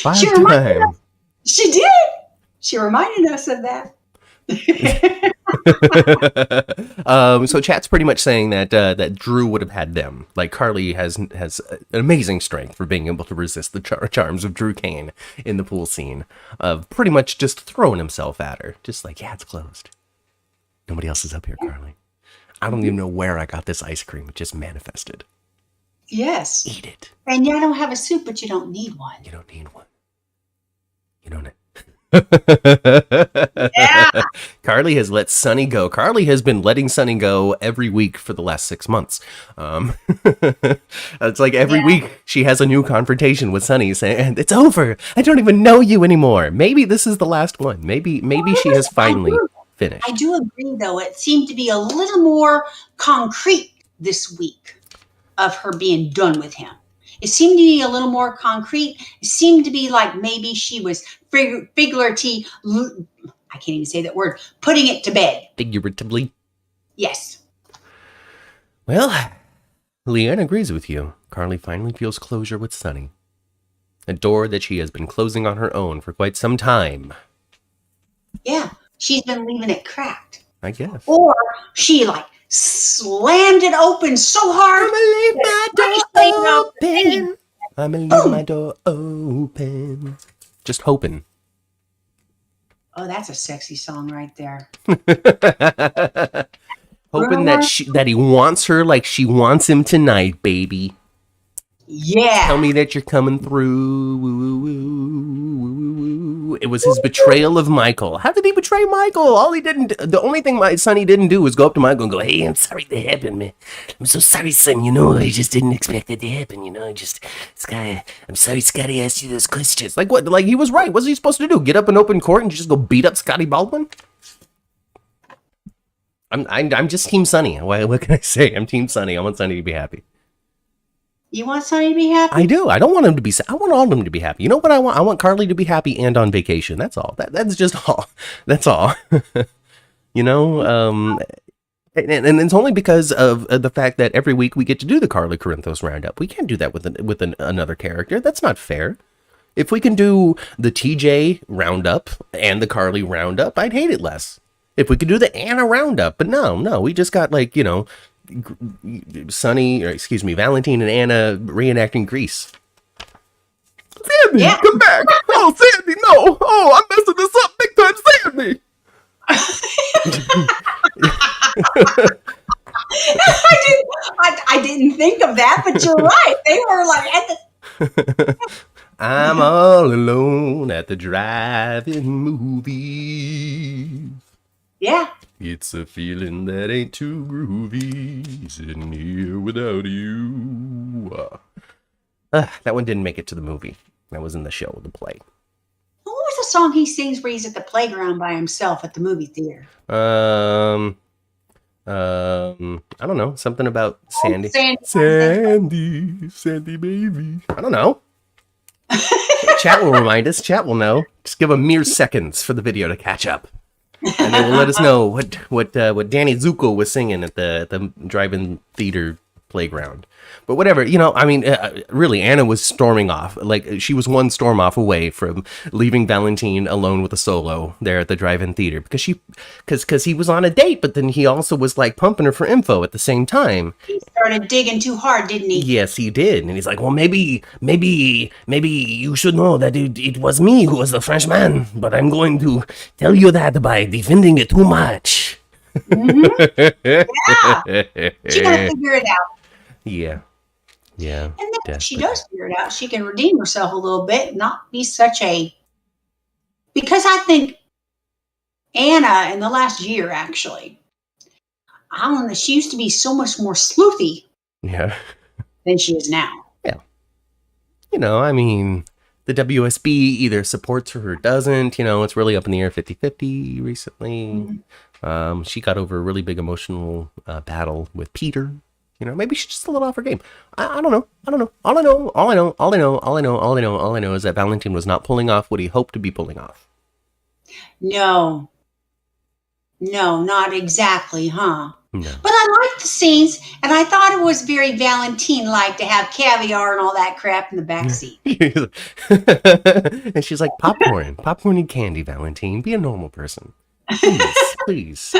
[SPEAKER 1] 5 times.
[SPEAKER 2] She did. She reminded us of that.
[SPEAKER 1] So chat's pretty much saying that Drew would have had them. Like Carly has an amazing strength for being able to resist the charms of Drew Kane in the pool scene of pretty much just throwing himself at her, just like, yeah, it's closed. Nobody else is up here, Carly. I don't even know where I got this ice cream. It just manifested.
[SPEAKER 2] Yes.
[SPEAKER 1] Eat it.
[SPEAKER 2] And you don't have a soup, but you don't need one.
[SPEAKER 1] You don't need one. You don't.
[SPEAKER 2] Yeah.
[SPEAKER 1] Carly has let Sonny go. Carly has been letting Sonny go every week for the last 6 months. It's like every
[SPEAKER 2] Yeah.
[SPEAKER 1] week she has a new confrontation with Sonny saying, "It's over. I don't even know you anymore." Maybe this is the last one. Maybe she has finally
[SPEAKER 2] I
[SPEAKER 1] finished.
[SPEAKER 2] do agree, though. It seemed to be a little more concrete this week of her being done with him. It seemed to be a little more concrete. It seemed to be like maybe she was figuratively, I can't even say that word, putting it to bed.
[SPEAKER 1] Figuratively.
[SPEAKER 2] Yes.
[SPEAKER 1] Well, Leanne agrees with you. Carly finally feels closure with Sonny. A door that she has been closing on her own for quite some time.
[SPEAKER 2] Yeah. She's been leaving it cracked.
[SPEAKER 1] I guess.
[SPEAKER 2] Or she like slammed it open so hard.
[SPEAKER 1] I'ma leave my door open. Just hoping.
[SPEAKER 2] Oh, that's a sexy song right there.
[SPEAKER 1] Hoping that he wants her like she wants him tonight, baby.
[SPEAKER 2] Yeah.
[SPEAKER 1] Tell me that you're coming through. Woo, woo, woo, woo, woo. It was his betrayal of Michael. How did he betray Michael? The only thing my Sonny didn't do was go up to Michael and go, "Hey, I'm sorry that happened, man. I'm so sorry, son. I just didn't expect it to happen. I'm sorry, Scotty asked you those questions." Like what? Like he was right. What's he supposed to do? Get up in open court and just go beat up Scotty Baldwin? I'm just Team Sonny. What can I say? I'm Team Sonny. I want Sonny to be happy.
[SPEAKER 2] You want Sonny to be happy?
[SPEAKER 1] I do. I don't want him to be sad. I want all of them to be happy. You know what I want? I want Carly to be happy and on vacation. That's all. That's just all. That's all. And it's only because of the fact that every week we get to do the Carly Corinthos roundup. We can't do that with another character. That's not fair. If we can do the TJ roundup and the Carly roundup, I'd hate it less. If we could do the Anna roundup, but no, we just got Valentin and Anna reenacting Grease. Sandy,
[SPEAKER 2] Yeah.
[SPEAKER 1] come back. Oh, Sandy, no. Oh, I'm messing this up big time, Sandy.
[SPEAKER 2] I didn't think of that, but you're right. They were like at the.
[SPEAKER 1] I'm all alone at the drive-in movie.
[SPEAKER 2] Yeah.
[SPEAKER 1] It's a feeling that ain't too groovy, sitting here without you. That one didn't make it to the movie. That was in the show, the play.
[SPEAKER 2] What was the song he sings where he's at the playground by himself at the movie theater?
[SPEAKER 1] I don't know. Something about Sandy. Sandy, baby. I don't know. Chat will remind us. Chat will know. Just give a mere seconds for the video to catch up. And they will let us know what Danny Zuko was singing at the drive-in theater playground. But whatever, really, Anna was storming off. Like, she was one storm off away from leaving Valentin alone with a solo there at the drive-in theater. Because he was on a date, but then he also was, like, pumping her for info at the same time.
[SPEAKER 2] He started digging too hard, didn't he?
[SPEAKER 1] Yes, he did. And he's like, well, maybe you should know that it was me who was the Frenchman. But I'm going to tell you that by defending it too much.
[SPEAKER 2] Mm-hmm. Yeah. She got to figure it out.
[SPEAKER 1] Yeah.
[SPEAKER 2] And then when she does figure it out, she can redeem herself a little bit, not be such a. Because I think Anna in the last year, actually, I don't know, she used to be so much more sleuthy than she is now.
[SPEAKER 1] Yeah. The WSB either supports her or doesn't. It's really up in the air 50-50 recently. Mm-hmm. She got over a really big emotional battle with Peter. Maybe she's just a little off her game. I don't know. All I know is that Valentin was not pulling off what he hoped to be pulling off.
[SPEAKER 2] No, not exactly, huh?
[SPEAKER 1] No.
[SPEAKER 2] But I liked the scenes, and I thought it was very Valentin-like to have caviar and all that crap in the backseat.
[SPEAKER 1] And she's like, popcorn and candy, Valentin. Be a normal person. Please.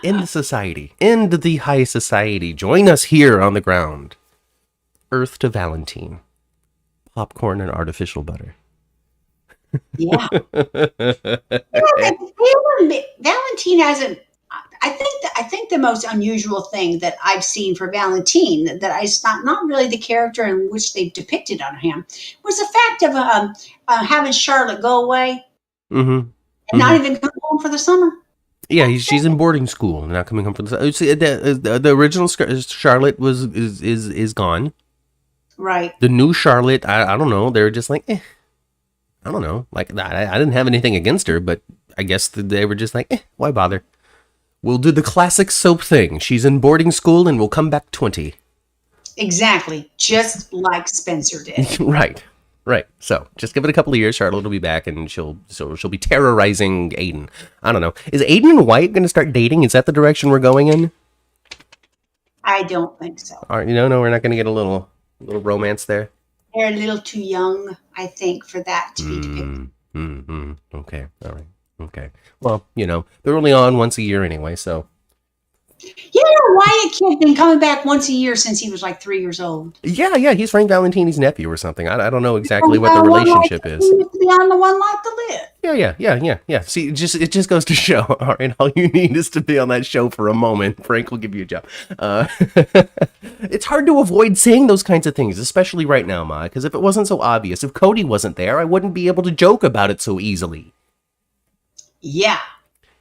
[SPEAKER 1] End the society. End the high society. Join us here on the ground. Earth to Valentin. Popcorn and artificial butter.
[SPEAKER 2] Yeah. Valentin hasn't. I think the most unusual thing that I've seen for Valentin that is not really the character in which they've depicted on him was the fact of having Charlotte go away.
[SPEAKER 1] Mm-hmm.
[SPEAKER 2] And not even come home for the summer.
[SPEAKER 1] Yeah, she's in boarding school and not coming home for the. See, the original Charlotte is gone.
[SPEAKER 2] Right.
[SPEAKER 1] The new Charlotte, I don't know. They're just like, I don't know. Like I didn't have anything against her, but I guess they were just like, why bother? We'll do the classic soap thing. She's in boarding school and we'll come back 20.
[SPEAKER 2] Exactly. Just like Spencer did.
[SPEAKER 1] Right. So just give it a couple of years. Charlotte will be back and she'll be terrorizing Aiden. I don't know. Is Aiden and White going to start dating? Is that the direction we're going in?
[SPEAKER 2] I don't think so.
[SPEAKER 1] All right, no, we're not going to get a little romance there.
[SPEAKER 2] They're a little too young, I think, for that to be depicted.
[SPEAKER 1] Mm-hmm. Okay. All right. Okay. Well, they're only on once a year anyway, so.
[SPEAKER 2] Yeah, Wyatt Kid's been coming back once a year since he was like 3 years old.
[SPEAKER 1] Yeah, he's Frank Valentini's nephew or something. I don't know exactly what the relationship is.
[SPEAKER 2] Beyond the one life to live.
[SPEAKER 1] Yeah. See, it just goes to show. All right, all you need is to be on that show for a moment. Frank will give you a job. It's hard to avoid saying those kinds of things, especially right now, Ma, because if it wasn't so obvious, if Cody wasn't there, I wouldn't be able to joke about it so easily.
[SPEAKER 2] Yeah.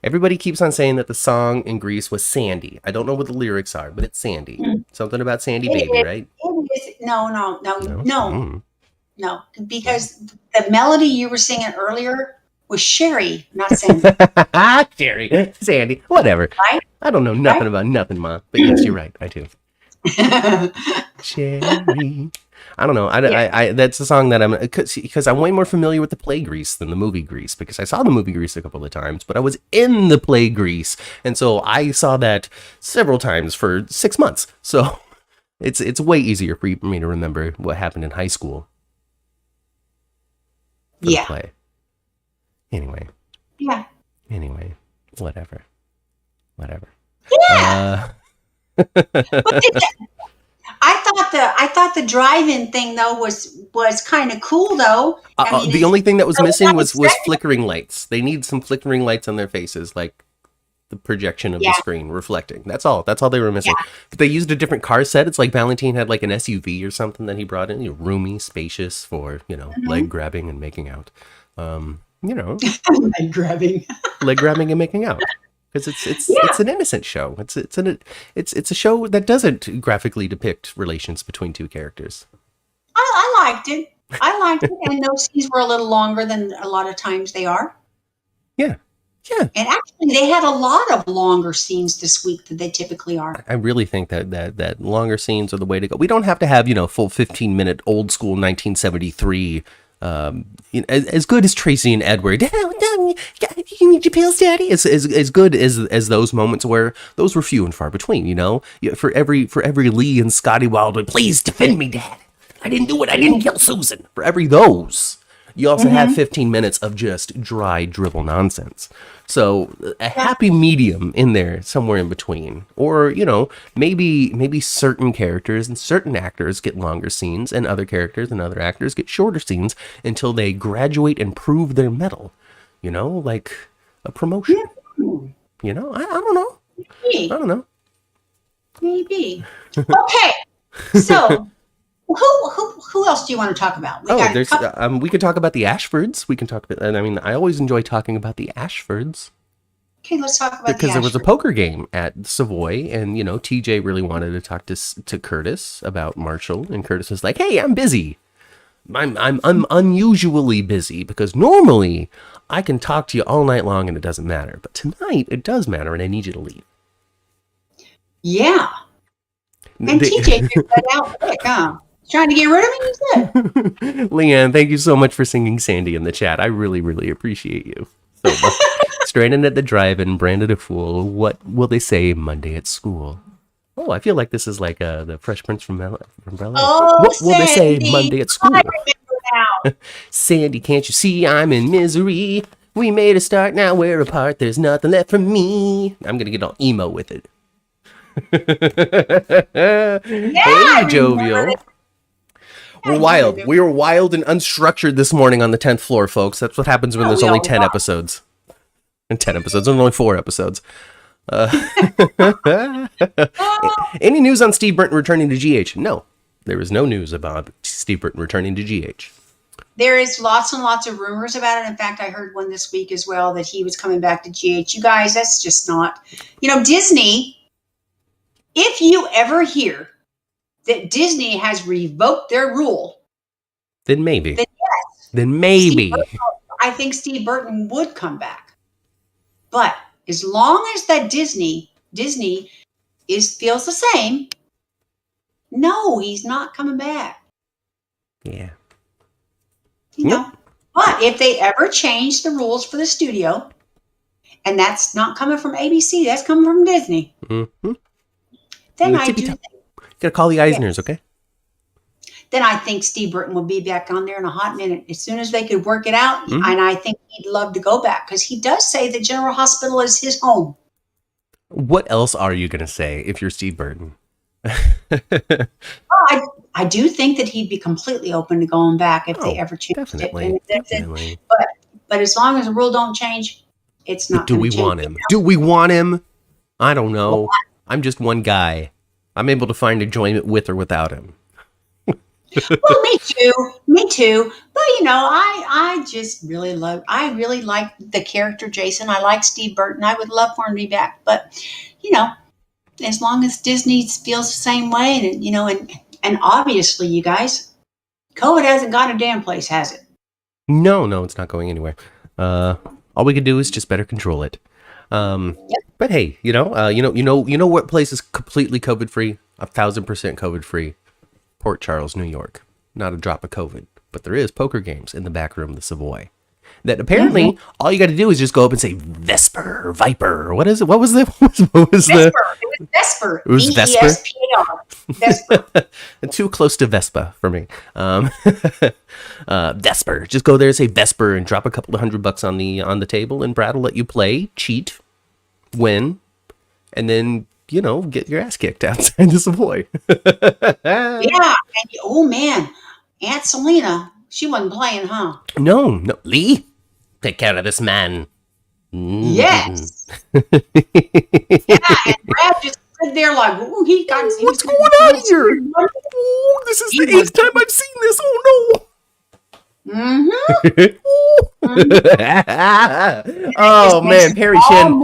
[SPEAKER 1] Everybody keeps on saying that the song in Grease was Sandy. I don't know what the lyrics are, but it's Sandy. Something about Sandy Baby, right?
[SPEAKER 2] It is. No. Because the melody you were singing earlier was Sherry, not Sandy.
[SPEAKER 1] Sherry, Sandy, whatever.
[SPEAKER 2] Right?
[SPEAKER 1] I don't know nothing about nothing, Ma. But yes, you're right. I do. Sherry. I don't know. I that's a song that I'm because I'm way more familiar with the play Grease than the movie Grease, because I saw the movie Grease a couple of times, but I was in the play Grease, and so I saw that several times for 6 months. So it's way easier for me to remember what happened in high school.
[SPEAKER 2] Yeah.
[SPEAKER 1] Play. Anyway.
[SPEAKER 2] Yeah.
[SPEAKER 1] Anyway, whatever.
[SPEAKER 2] Yeah. I thought the drive-in thing though was kind of cool though.
[SPEAKER 1] The only thing that was missing was flickering lights. They need some flickering lights on their faces, like the projection of the screen reflecting. That's all they were missing. Yeah. But they used a different car set. It's like Valentine had like an SUV or something that he brought in, roomy, spacious for leg grabbing and making out.
[SPEAKER 2] Leg
[SPEAKER 1] grabbing and making out. Because it's an innocent show. It's a show that doesn't graphically depict relations between two characters.
[SPEAKER 2] I liked it. And those scenes were a little longer than a lot of times they are.
[SPEAKER 1] Yeah.
[SPEAKER 2] And actually, they had a lot of longer scenes this week than they typically are.
[SPEAKER 1] I really think that longer scenes are the way to go. We don't have to have full 15-minute old school 1973. As good as Tracy and Edward, you need your pills, Daddy. As good as those moments where those were few and far between. For every Lee and Scotty Wildwood, please defend me, Dad. I didn't do it. I didn't kill Susan. For every those, you also have 15 minutes of just dry dribble nonsense. So a happy medium in there, somewhere in between, or maybe certain characters and certain actors get longer scenes, and other characters and other actors get shorter scenes until they graduate and prove their mettle. Like a promotion. I don't know.
[SPEAKER 2] Maybe.
[SPEAKER 1] I don't know.
[SPEAKER 2] Maybe. Okay. So who else do you want to talk about?
[SPEAKER 1] We could talk about the Ashfords. We can talk about, and I always enjoy talking about the Ashfords.
[SPEAKER 2] Okay, let's talk about
[SPEAKER 1] because there was a poker game at Savoy, and TJ really wanted to talk to Curtis about Marshall, and Curtis was like, "Hey, I'm busy. I'm unusually busy because normally I can talk to you all night long and it doesn't matter, but tonight it does matter, and I need you to leave."
[SPEAKER 2] Yeah. And TJ figured that out quick, huh? Trying to get rid of me, you said?
[SPEAKER 1] Leanne, thank you so much for singing Sandy in the chat. I really, really appreciate you so much. Stranded at the drive-in, branded a fool. What will they say Monday at school? Oh, I feel like this is like the Fresh Prince from Bel Air.
[SPEAKER 2] Oh,
[SPEAKER 1] what will they say Monday at school?
[SPEAKER 2] I remember now.
[SPEAKER 1] Sandy, can't you see I'm in misery? We made a start, now we're apart. There's nothing left for me. I'm going to get all emo with it. Hey, Jovial. We're wild. We were wild and unstructured this morning on the 10th floor, folks. That's what happens when there's only 10 episodes. And 10 episodes, and only 4 episodes. Any news on Steve Burton returning to GH? No. There is no news about Steve Burton returning to GH.
[SPEAKER 2] There is lots and lots of rumors about it. In fact, I heard one this week as well that he was coming back to GH. You guys, that's just not, Disney, if you ever hear that Disney has revoked their rule,
[SPEAKER 1] Then maybe.
[SPEAKER 2] then yes,
[SPEAKER 1] Then maybe.
[SPEAKER 2] I think Steve Burton would come back. But as long as that Disney feels the same, no, he's not coming back.
[SPEAKER 1] Yeah.
[SPEAKER 2] But if they ever change the rules for the studio, and that's not coming from ABC, that's coming from Disney, then I do think,
[SPEAKER 1] gotta call the Eisners, okay?
[SPEAKER 2] Then I think Steve Burton will be back on there in a hot minute as soon as they could work it out. And I think he'd love to go back because he does say the General Hospital is his home.
[SPEAKER 1] What else are you gonna say if you're Steve Burton?
[SPEAKER 2] I do think that he'd be completely open to going back if they ever changed
[SPEAKER 1] definitely,
[SPEAKER 2] it.
[SPEAKER 1] Definitely.
[SPEAKER 2] But as long as the rule don't change, it's not.
[SPEAKER 1] Do we want him? Do we want him? I don't know. Well, I'm just one guy. I'm able to find enjoyment with or without him.
[SPEAKER 2] Well, me too. But I just really like the character Jason. I like Steve Burton. I would love for him to be back. But as long as Disney feels the same way, and obviously, you guys, COVID hasn't got a damn place, has it?
[SPEAKER 1] No, it's not going anywhere. All we can do is just better control it. But hey, you know what place is completely COVID free? 1,000% COVID free. Port Charles, New York. Not a drop of COVID, but there is poker games in the back room of the Savoy. That apparently all you got to do is just go up and say Vesper, Viper. What is it? What was the? What was
[SPEAKER 2] Vesper. It was Vesper.
[SPEAKER 1] It was Vesper.
[SPEAKER 2] Vesper.
[SPEAKER 1] Too close to Vespa for me. Vesper. Just go there and say Vesper and drop a couple of $100 on the table, and Brad will let you play, cheat, win, and then get your ass kicked outside the Savoy.
[SPEAKER 2] Yeah. And, oh man, Aunt Selena. She wasn't playing, huh?
[SPEAKER 1] No. Lee, take care of this man.
[SPEAKER 2] Yes. Yeah, and Brad just stood there like, ooh, what's
[SPEAKER 1] going on here? Ooh, this is the 8th time I've seen this. Oh, no. Oh, man, Perry Shin.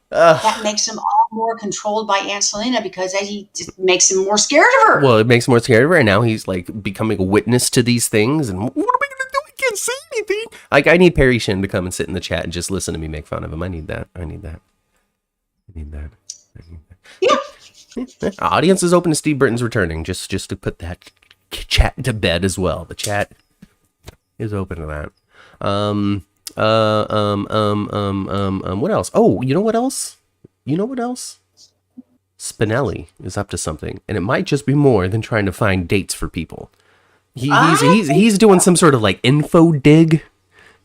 [SPEAKER 2] That makes him all more controlled by Aunt Selena because he just makes him more scared of her.
[SPEAKER 1] Well, it makes him more scared of her, and now he's like becoming a witness to these things. And what am I going to do? He can't say anything. Like, I need Perry Shin to come and sit in the chat and just listen to me make fun of him. I need that. Yeah. Audience is open to Steve Burton's returning. Just to put that chat to bed as well. The chat is open to that. What else? Oh, you know what else? Spinelli is up to something, and it might just be more than trying to find dates for people. He's doing some sort of like info dig.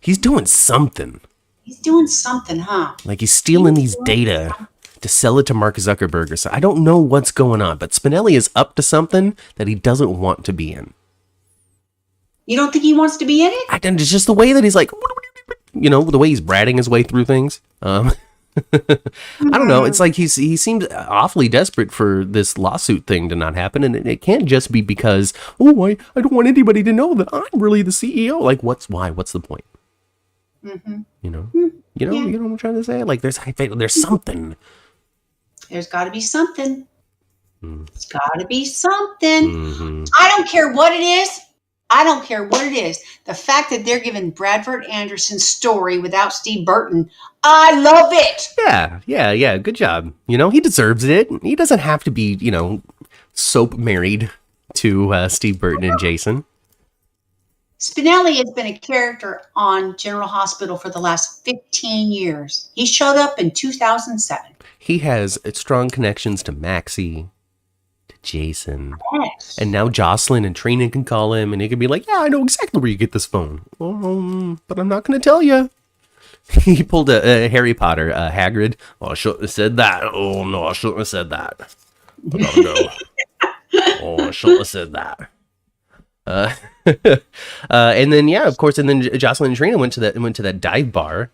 [SPEAKER 1] He's doing something. He's doing something, huh? Like he's stealing these data to sell it to Mark Zuckerberg or so. I don't know what's going on, but Spinelli is up to something that he doesn't want to be in.
[SPEAKER 2] You don't think he wants to be in it?
[SPEAKER 1] It's just the way that he's like, the way he's bratting his way through things. I don't know. It's like he seems awfully desperate for this lawsuit thing to not happen, and it can't just be because I don't want anybody to know that I'm really the CEO. Like, what's the point?
[SPEAKER 2] Mm-hmm.
[SPEAKER 1] You know what I'm trying to say? Like, there's something.
[SPEAKER 2] There's got to be something. It's got to be something. Mm-hmm. I don't care what it is. The fact that they're giving Bradford Anderson's story without Steve Burton, I love it.
[SPEAKER 1] Yeah. Good job. He deserves it. He doesn't have to be, soap married to Steve Burton and Jason.
[SPEAKER 2] Spinelli has been a character on General Hospital for the last 15 years. He showed up in 2007.
[SPEAKER 1] He has strong connections to Maxie, to Jason. Yes. And now Jocelyn and Trina can call him, and he can be like, yeah, I know exactly where you get this phone. But I'm not going to tell you. He pulled a Harry Potter, Hagrid. Oh, I shouldn't have said that. Oh, no, I shouldn't have said that. Oh, no. Oh, I shouldn't have said that. And then, yeah, of course, and then Jocelyn and Trina went to that dive bar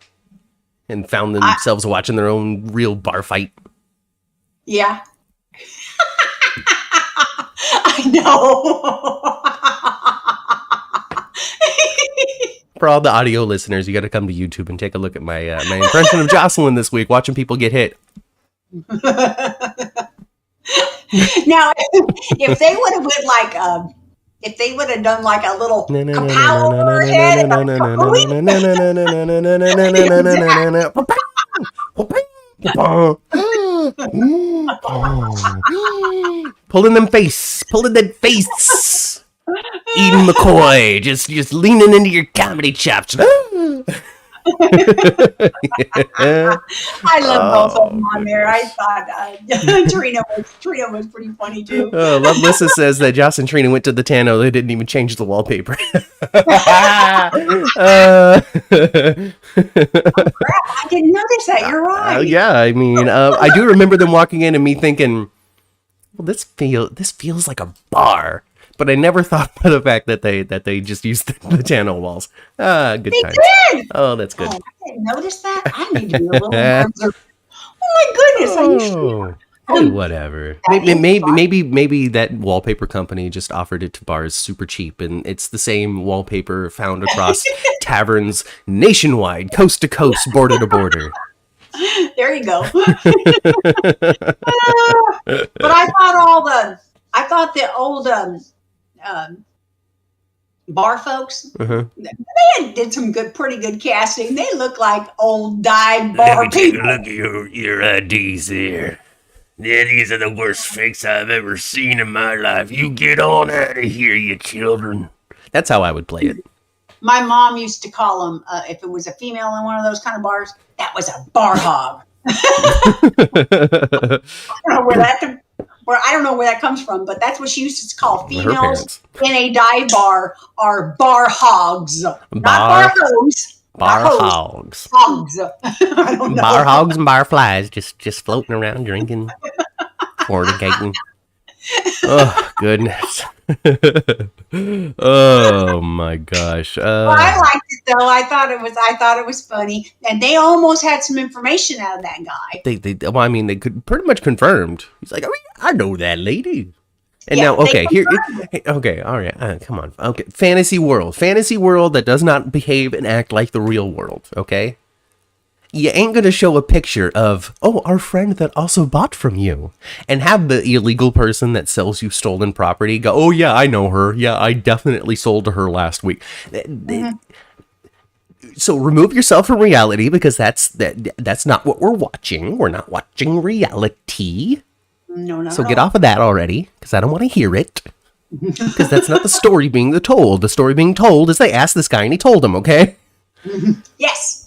[SPEAKER 1] and found themselves watching their own real bar fight.
[SPEAKER 2] Yeah. I know.
[SPEAKER 1] For all the audio listeners, you got to come to YouTube and take a look at my my impression of Jocelyn this week, watching people get hit.
[SPEAKER 2] Now, if they would have went like, if they would have done like a little kapow over her head and like,
[SPEAKER 1] pulling that face. Eden McCoy, just leaning into your comedy chops.
[SPEAKER 2] I love both of them on there. I thought Trina was pretty funny too.
[SPEAKER 1] Love Lissa says that Joss and Trina went to the Tano. They didn't even change the wallpaper.
[SPEAKER 2] Crap, I didn't notice that. You're right.
[SPEAKER 1] Yeah, I mean, I do remember them walking in and me thinking, well, this feels like a bar. But I never thought of the fact that they just used the Tano walls. Good
[SPEAKER 2] They
[SPEAKER 1] times.
[SPEAKER 2] did.
[SPEAKER 1] Oh, that's good.
[SPEAKER 2] Oh, I didn't notice that. I need to be a little more observant. Oh my goodness! Are you sure?
[SPEAKER 1] Hey, whatever. Maybe that wallpaper company just offered it to bars super cheap, and it's the same wallpaper found across taverns nationwide, coast to coast, border to border.
[SPEAKER 2] There you go. But I thought the old bar folks, they did some pretty good casting. They look like old dive bar people.
[SPEAKER 1] Look at your IDs there. Yeah, these are the worst fakes I've ever seen in my life. You get on out of here, you children. That's how I would play it.
[SPEAKER 2] My mom used to call them, if it was a female in one of those kind of bars, that was a bar hog. I don't know where that comes from, but that's what she used to call females in a dive bar are bar hogs. Not bar hogs.
[SPEAKER 1] Bar hogs.
[SPEAKER 2] Hogs. I don't know.
[SPEAKER 1] Bar hogs and bar flies just floating around drinking, fornicating. Oh, goodness. Oh my gosh.
[SPEAKER 2] Well, I liked it though. I thought it was funny, and they almost had some information out of that guy.
[SPEAKER 1] They could pretty much confirmed. He's like, I know that lady. And
[SPEAKER 2] yeah,
[SPEAKER 1] now, okay, all right, come on. Okay, fantasy world that does not behave and act like the real world. Okay. You ain't going to show a picture of, our friend that also bought from you, and have the illegal person that sells you stolen property go, oh, yeah, I know her. Yeah, I definitely sold to her last week. Mm-hmm. So remove yourself from reality, because that's not what we're watching. We're not watching reality.
[SPEAKER 2] No.
[SPEAKER 1] So get off of that already, because I don't want to hear it. Because that's not the story being told. The story being told is they asked this guy and he told them, okay?
[SPEAKER 2] Yes.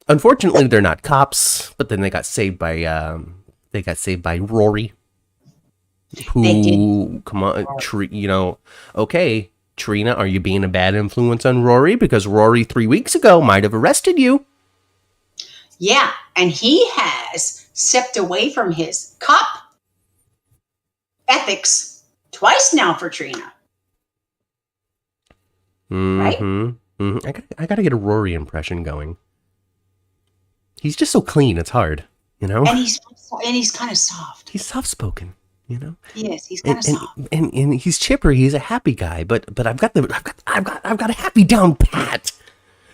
[SPEAKER 1] Unfortunately, they're not cops, but then they got saved by Rory. Who, come on, okay, Trina, are you being a bad influence on Rory? Because Rory 3 weeks ago might have arrested you.
[SPEAKER 2] Yeah, and he has stepped away from his cop ethics twice now for Trina. Right?
[SPEAKER 1] Mm-hmm. I gotta get a Rory impression going. He's just so clean, it's hard, And
[SPEAKER 2] he's kind of soft.
[SPEAKER 1] He's soft-spoken,
[SPEAKER 2] Yes, he's kind of soft.
[SPEAKER 1] And he's chipper. He's a happy guy, but I've got a happy down pat.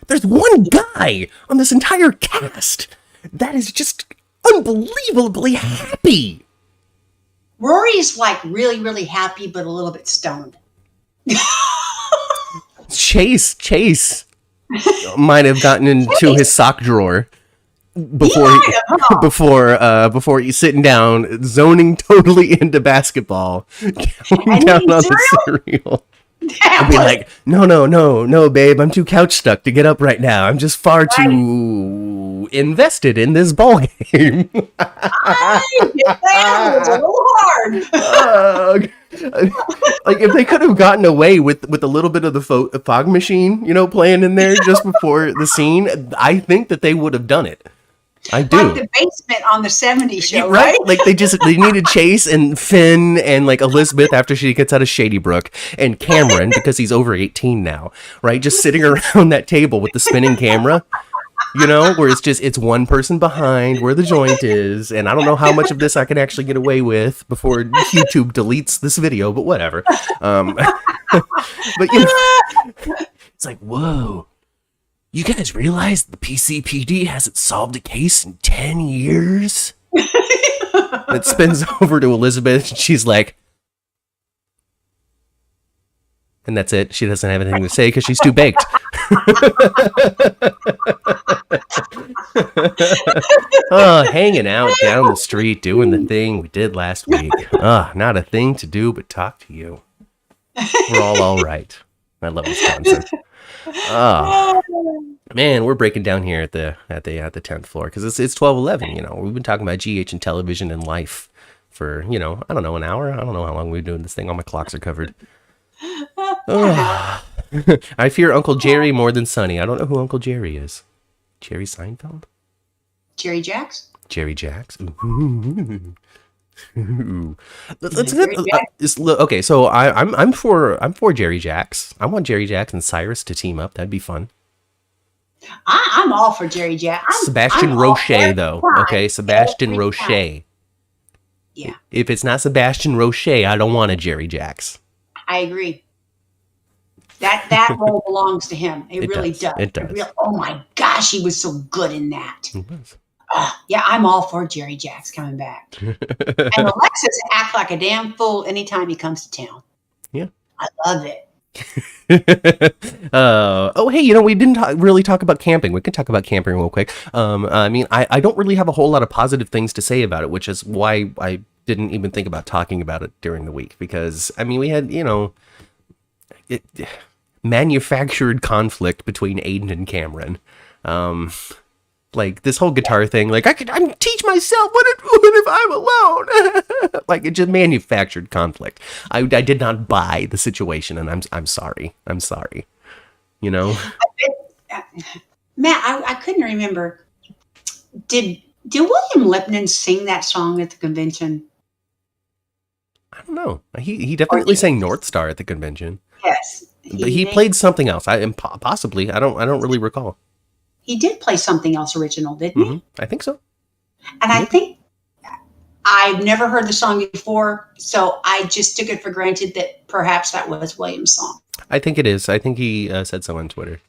[SPEAKER 1] There's one guy on this entire cast that is just unbelievably happy.
[SPEAKER 2] Rory's like really, really happy, but a little bit stoned.
[SPEAKER 1] Chase might have gotten into his sock drawer before he's sitting down, zoning totally into basketball, counting down on the cereal. I'd be like, no, babe, I'm too couch stuck to get up right now. I'm just far too invested in this ball game.
[SPEAKER 2] It's a little hard.
[SPEAKER 1] Like if they could have gotten away with a little bit of the fog machine, playing in there just before the scene, I think that they would have done it. I do.
[SPEAKER 2] Like the basement on the 70s show,
[SPEAKER 1] right? Like they needed Chase and Finn and like Elizabeth after she gets out of Shady Brook, and Cameron because he's over 18 now, right? Just sitting around that table with the spinning camera, where it's one person behind where the joint is, and I don't know how much of this I can actually get away with before YouTube deletes this video, but whatever. But it's like, whoa. You guys realize the PCPD hasn't solved a case in 10 years? It spins over to Elizabeth, and she's like, and that's it. She doesn't have anything to say because she's too baked. Oh, hanging out down the street, doing the thing we did last week. Not a thing to do but talk to you. We're all right. I love Wisconsin. Man, we're breaking down here at the 10th floor because it's 12:11. You know, we've been talking about GH and television and life for, you know, I don't know, an hour. I don't know how long we've been doing this thing. All my clocks are covered. I fear Uncle Jerry more than Sonny. I don't know who Uncle Jerry is. Jerry Seinfeld?
[SPEAKER 2] Jerry Jacks?
[SPEAKER 1] Jerry Jacks? Okay, so I'm for Jerry Jacks. I want Jerry Jacks and Cyrus to team up. That'd be fun.
[SPEAKER 2] I'm all for Jerry Jacks.
[SPEAKER 1] Sebastian Roche, though. Okay, Sebastian Roche.
[SPEAKER 2] Yeah.
[SPEAKER 1] If it's not Sebastian Roche, I don't want a Jerry Jacks.
[SPEAKER 2] I agree. That role belongs to him. It really does.
[SPEAKER 1] It does.
[SPEAKER 2] Oh my gosh, he was so good in that.
[SPEAKER 1] It was.
[SPEAKER 2] Yeah, I'm all for Jerry Jacks coming back. And Alexis act like a damn fool anytime he comes to town.
[SPEAKER 1] Yeah.
[SPEAKER 2] I love it.
[SPEAKER 1] Hey, you know, we didn't really talk about camping. We can talk about camping real quick. I mean, I don't really have a whole lot of positive things to say about it, which is why I didn't even think about talking about it during the week. Because, I mean, we had, you know, manufactured conflict between Aiden and Cameron. Like this whole guitar thing, like I can teach myself. What if I'm alone? Like it just manufactured conflict. I did not buy the situation, and I'm sorry. I'm sorry. You know,
[SPEAKER 2] Matt, I couldn't remember. Did William Lipton sing that song at the convention?
[SPEAKER 1] I don't know. He definitely sang North Star at the convention.
[SPEAKER 2] Yes,
[SPEAKER 1] but he played something else. Possibly. I don't really recall.
[SPEAKER 2] He did play something else original, didn't he?
[SPEAKER 1] I think so.
[SPEAKER 2] And I think I've never heard the song before, so I just took it for granted that perhaps that was William's song.
[SPEAKER 1] I think it is. I think he said so on Twitter.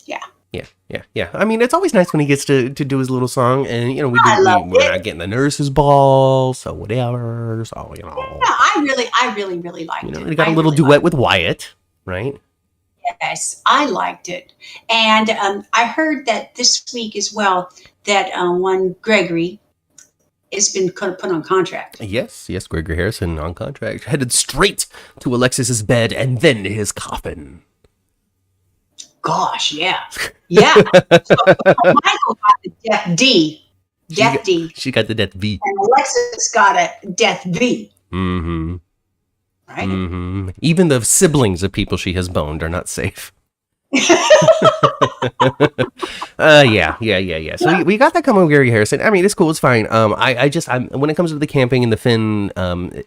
[SPEAKER 1] Yeah. I mean, it's always nice when he gets to do his little song, and you know, we're not getting the nurse's ball, so whatever. So you know,
[SPEAKER 2] I really liked it.
[SPEAKER 1] He got a little duet with Wyatt, right?
[SPEAKER 2] Yes, I liked it. And I heard that this week as well that one Gregory has been put on contract.
[SPEAKER 1] Yes, Gregory Harrison on contract. Headed straight to Alexis's bed and then his coffin.
[SPEAKER 2] Gosh, yeah. Yeah. So Michael got the Death D.
[SPEAKER 1] She got the Death V.
[SPEAKER 2] And Alexis got a Death V.
[SPEAKER 1] Mm-hmm.
[SPEAKER 2] Right?
[SPEAKER 1] Mm-hmm. Even the siblings of people she has boned are not safe. Yeah. So we got that coming with Gary Harrison. I mean, it's cool. It's fine. I'm when it comes to the camping and the Finn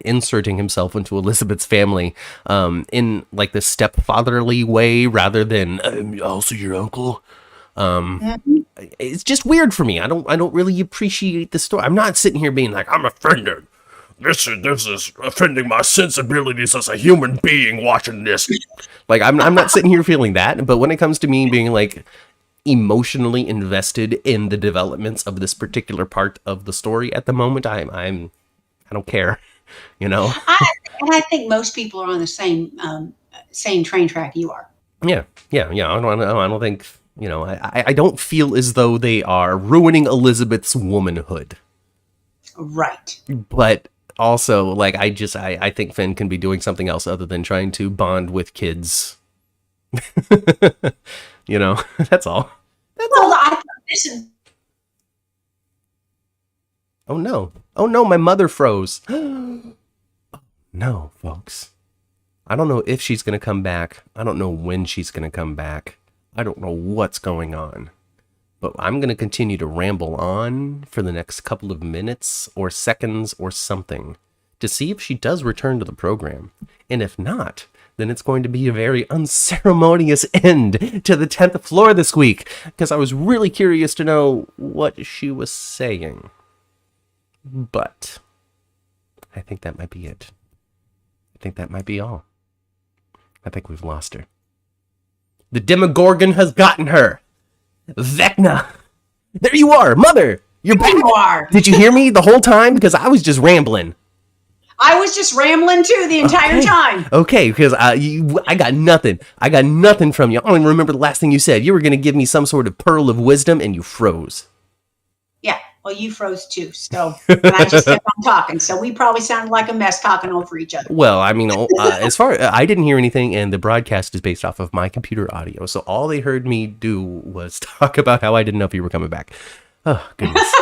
[SPEAKER 1] inserting himself into Elizabeth's family in like the stepfatherly way rather than also your uncle. It's just weird for me. I don't really appreciate the story. I'm not sitting here being like, I'm offended. This is offending my sensibilities as a human being watching this. Like I'm not sitting here feeling that, but when it comes to me being like emotionally invested in the developments of this particular part of the story at the moment, I don't care, you know.
[SPEAKER 2] I think most people are on the same train track you are. Yeah.
[SPEAKER 1] I don't think, you know, I don't feel as though they are ruining Elizabeth's womanhood.
[SPEAKER 2] Right.
[SPEAKER 1] But also, like, I think Finn can be doing something else other than trying to bond with kids. You know, that's all. Oh no, my mother froze. No, folks. I don't know if she's going to come back. I don't know when she's going to come back. I don't know what's going on. But I'm going to continue to ramble on for the next couple of minutes or seconds or something to see if she does return to the program. And if not, then it's going to be a very unceremonious end to the 10th floor this week, because I was really curious to know what she was saying. But I think that might be it. I think that might be all. I think we've lost her. The Demogorgon has gotten her. Vecna. There you are, Mother. You're back.
[SPEAKER 2] You are.
[SPEAKER 1] Did you hear me the whole time? Because I was just rambling.
[SPEAKER 2] I was just rambling too the entire time.
[SPEAKER 1] Okay, because I got nothing. I got nothing from you. I don't even remember the last thing you said. You were going to give me some sort of pearl of wisdom, and you froze.
[SPEAKER 2] Yeah, well, you froze too. So, and I just kept on talking. So we probably sounded like a mess talking over each other.
[SPEAKER 1] Well, I mean, I didn't hear anything, and the broadcast is based off of my computer audio. So all they heard me do was talk about how I didn't know if you were coming back. Oh goodness.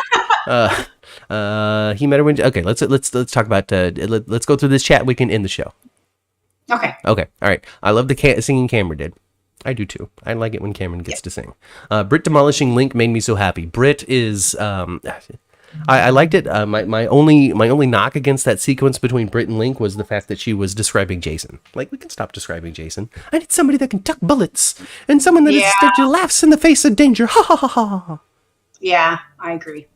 [SPEAKER 1] He met her when. Okay, let's talk about. Let's go through this chat. We can end the show.
[SPEAKER 2] Okay.
[SPEAKER 1] Okay. All right. I love the singing Cameron did. I do too. I like it when Cameron gets to sing. Britt demolishing Lync made me so happy. Britt is. I liked it. My only knock against that sequence between Britt and Lync was the fact that she was describing Jason. Like, we can stop describing Jason. I need somebody that can tuck bullets and someone that laughs in the face of danger. Ha ha ha ha.
[SPEAKER 2] Yeah, I agree.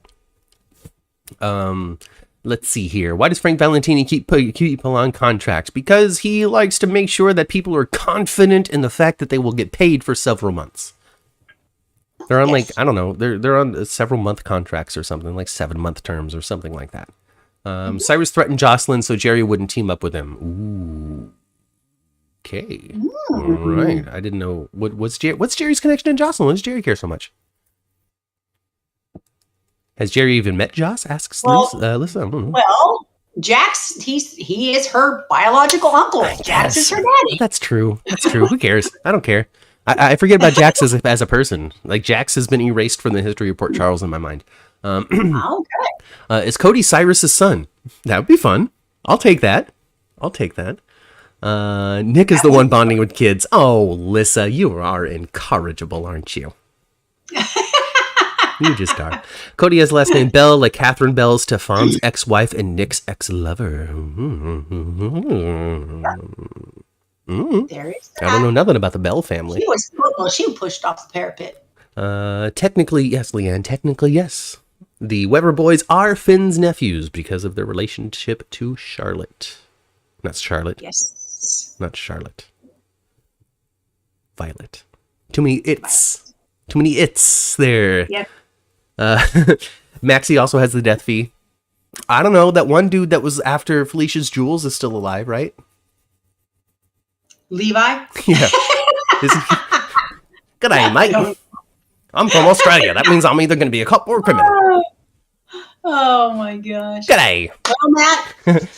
[SPEAKER 1] Let's see here. Why does Frank Valentini keep people on contracts? Because he likes to make sure that people are confident in the fact that they will get paid for several months. They're on like, I don't know, they're on several month contracts or something, like 7-month terms or something like that. Cyrus threatened Jocelyn so Jerry wouldn't team up with him. Ooh. Okay. All right. I didn't know. What's Jerry's connection to Jocelyn? Why does Jerry care so much? Has Jerry even met Joss? Asks Lisa. I don't know.
[SPEAKER 2] Well, Jax, he is her biological uncle. Jax is her daddy.
[SPEAKER 1] That's true. Who cares? I don't care. I forget about Jax as a person. Like, Jax has been erased from the history of Port Charles in my mind.
[SPEAKER 2] Okay.
[SPEAKER 1] Is Cody Cyrus's son? That would be fun. I'll take that. Nick is the one bonding with kids. Oh, Lisa, you are incorrigible, aren't you? You just are. Cody has the last name Bell, like Catherine Bell, Stefan's ex-wife and Nick's ex-lover.
[SPEAKER 2] There is that.
[SPEAKER 1] I don't know nothing about the Bell family.
[SPEAKER 2] She pushed off the parapet.
[SPEAKER 1] Technically, yes, Leanne. Technically, yes. The Weber boys are Finn's nephews because of their relationship to Charlotte. Not Charlotte.
[SPEAKER 2] Yes.
[SPEAKER 1] Not Charlotte. Violet. Too many it's there.
[SPEAKER 2] Yep.
[SPEAKER 1] Maxie also has the death fee. I don't know. That one dude that was after Felicia's jewels is still alive, right?
[SPEAKER 2] Levi?
[SPEAKER 1] Yeah. G'day, mate. I'm from Australia. That means I'm either going to be a cop or a criminal.
[SPEAKER 2] Oh my gosh.
[SPEAKER 1] G'day.
[SPEAKER 2] Well, Matt,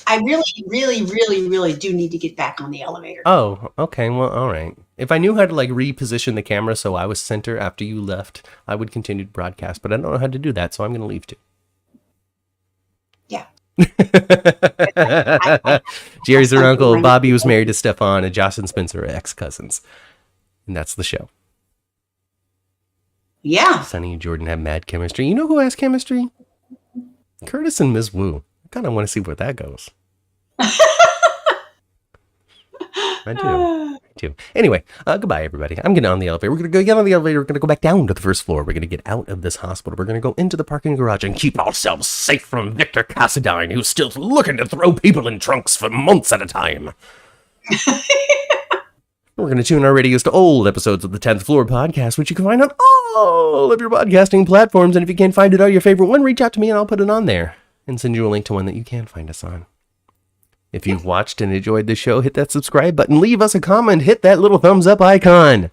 [SPEAKER 2] I really do need to get back on the elevator.
[SPEAKER 1] Oh, okay. Well, all right. If I knew how to like reposition the camera so I was center after you left, I would continue to broadcast, but I don't know how to do that, so I'm going to leave too.
[SPEAKER 2] Yeah.
[SPEAKER 1] Jerry's her uncle. Bobby was married to Stefan, and Josh and Spencer are ex-cousins. And that's the show.
[SPEAKER 2] Yeah.
[SPEAKER 1] Sonny and Jordan have mad chemistry. You know who has chemistry? Curtis and Ms. Wu. I kind of want to see where that goes. I do. Anyway, goodbye, everybody. I'm getting on the elevator. We're going to get on the elevator. We're going to go back down to the first floor. We're going to get out of this hospital. We're going to go into the parking garage and keep ourselves safe from Victor Cassadine, who's still looking to throw people in trunks for months at a time. We're going to tune our radios to old episodes of the 10th Floor podcast, which you can find on all of your podcasting platforms. And if you can't find it on your favorite one, reach out to me and I'll put it on there and send you a link to one that you can find us on. If you've watched and enjoyed the show, hit that subscribe button, leave us a comment, hit that little thumbs up icon.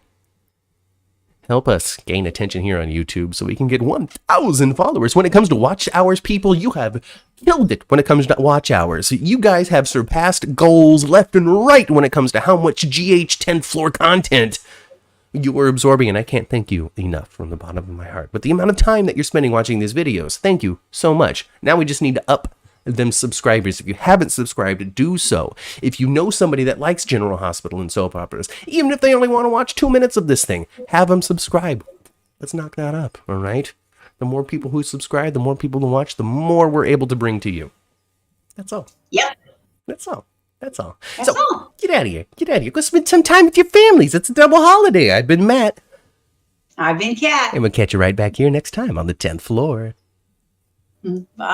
[SPEAKER 1] Help us gain attention here on YouTube so we can get 1,000 followers. When it comes to watch hours, people, you have killed it when it comes to watch hours. You guys have surpassed goals left and right when it comes to how much GH 10th Floor content you are absorbing, and I can't thank you enough from the bottom of my heart. But the amount of time that you're spending watching these videos, thank you so much. Now we just need to up them subscribers. If you haven't subscribed, do so. If you know somebody that likes General Hospital and soap operas, even if they only want to watch 2 minutes of this thing, have them subscribe. Let's knock that up, all right? The more people who subscribe, the more people who watch, the more we're able to bring to you. That's all.
[SPEAKER 2] Yep.
[SPEAKER 1] That's all.
[SPEAKER 2] That's all.
[SPEAKER 1] Get out of here. Go spend some time with your families. It's a double holiday. I've been Matt.
[SPEAKER 2] I've been Kat.
[SPEAKER 1] And we'll catch you right back here next time on the 10th Floor.
[SPEAKER 2] Bye.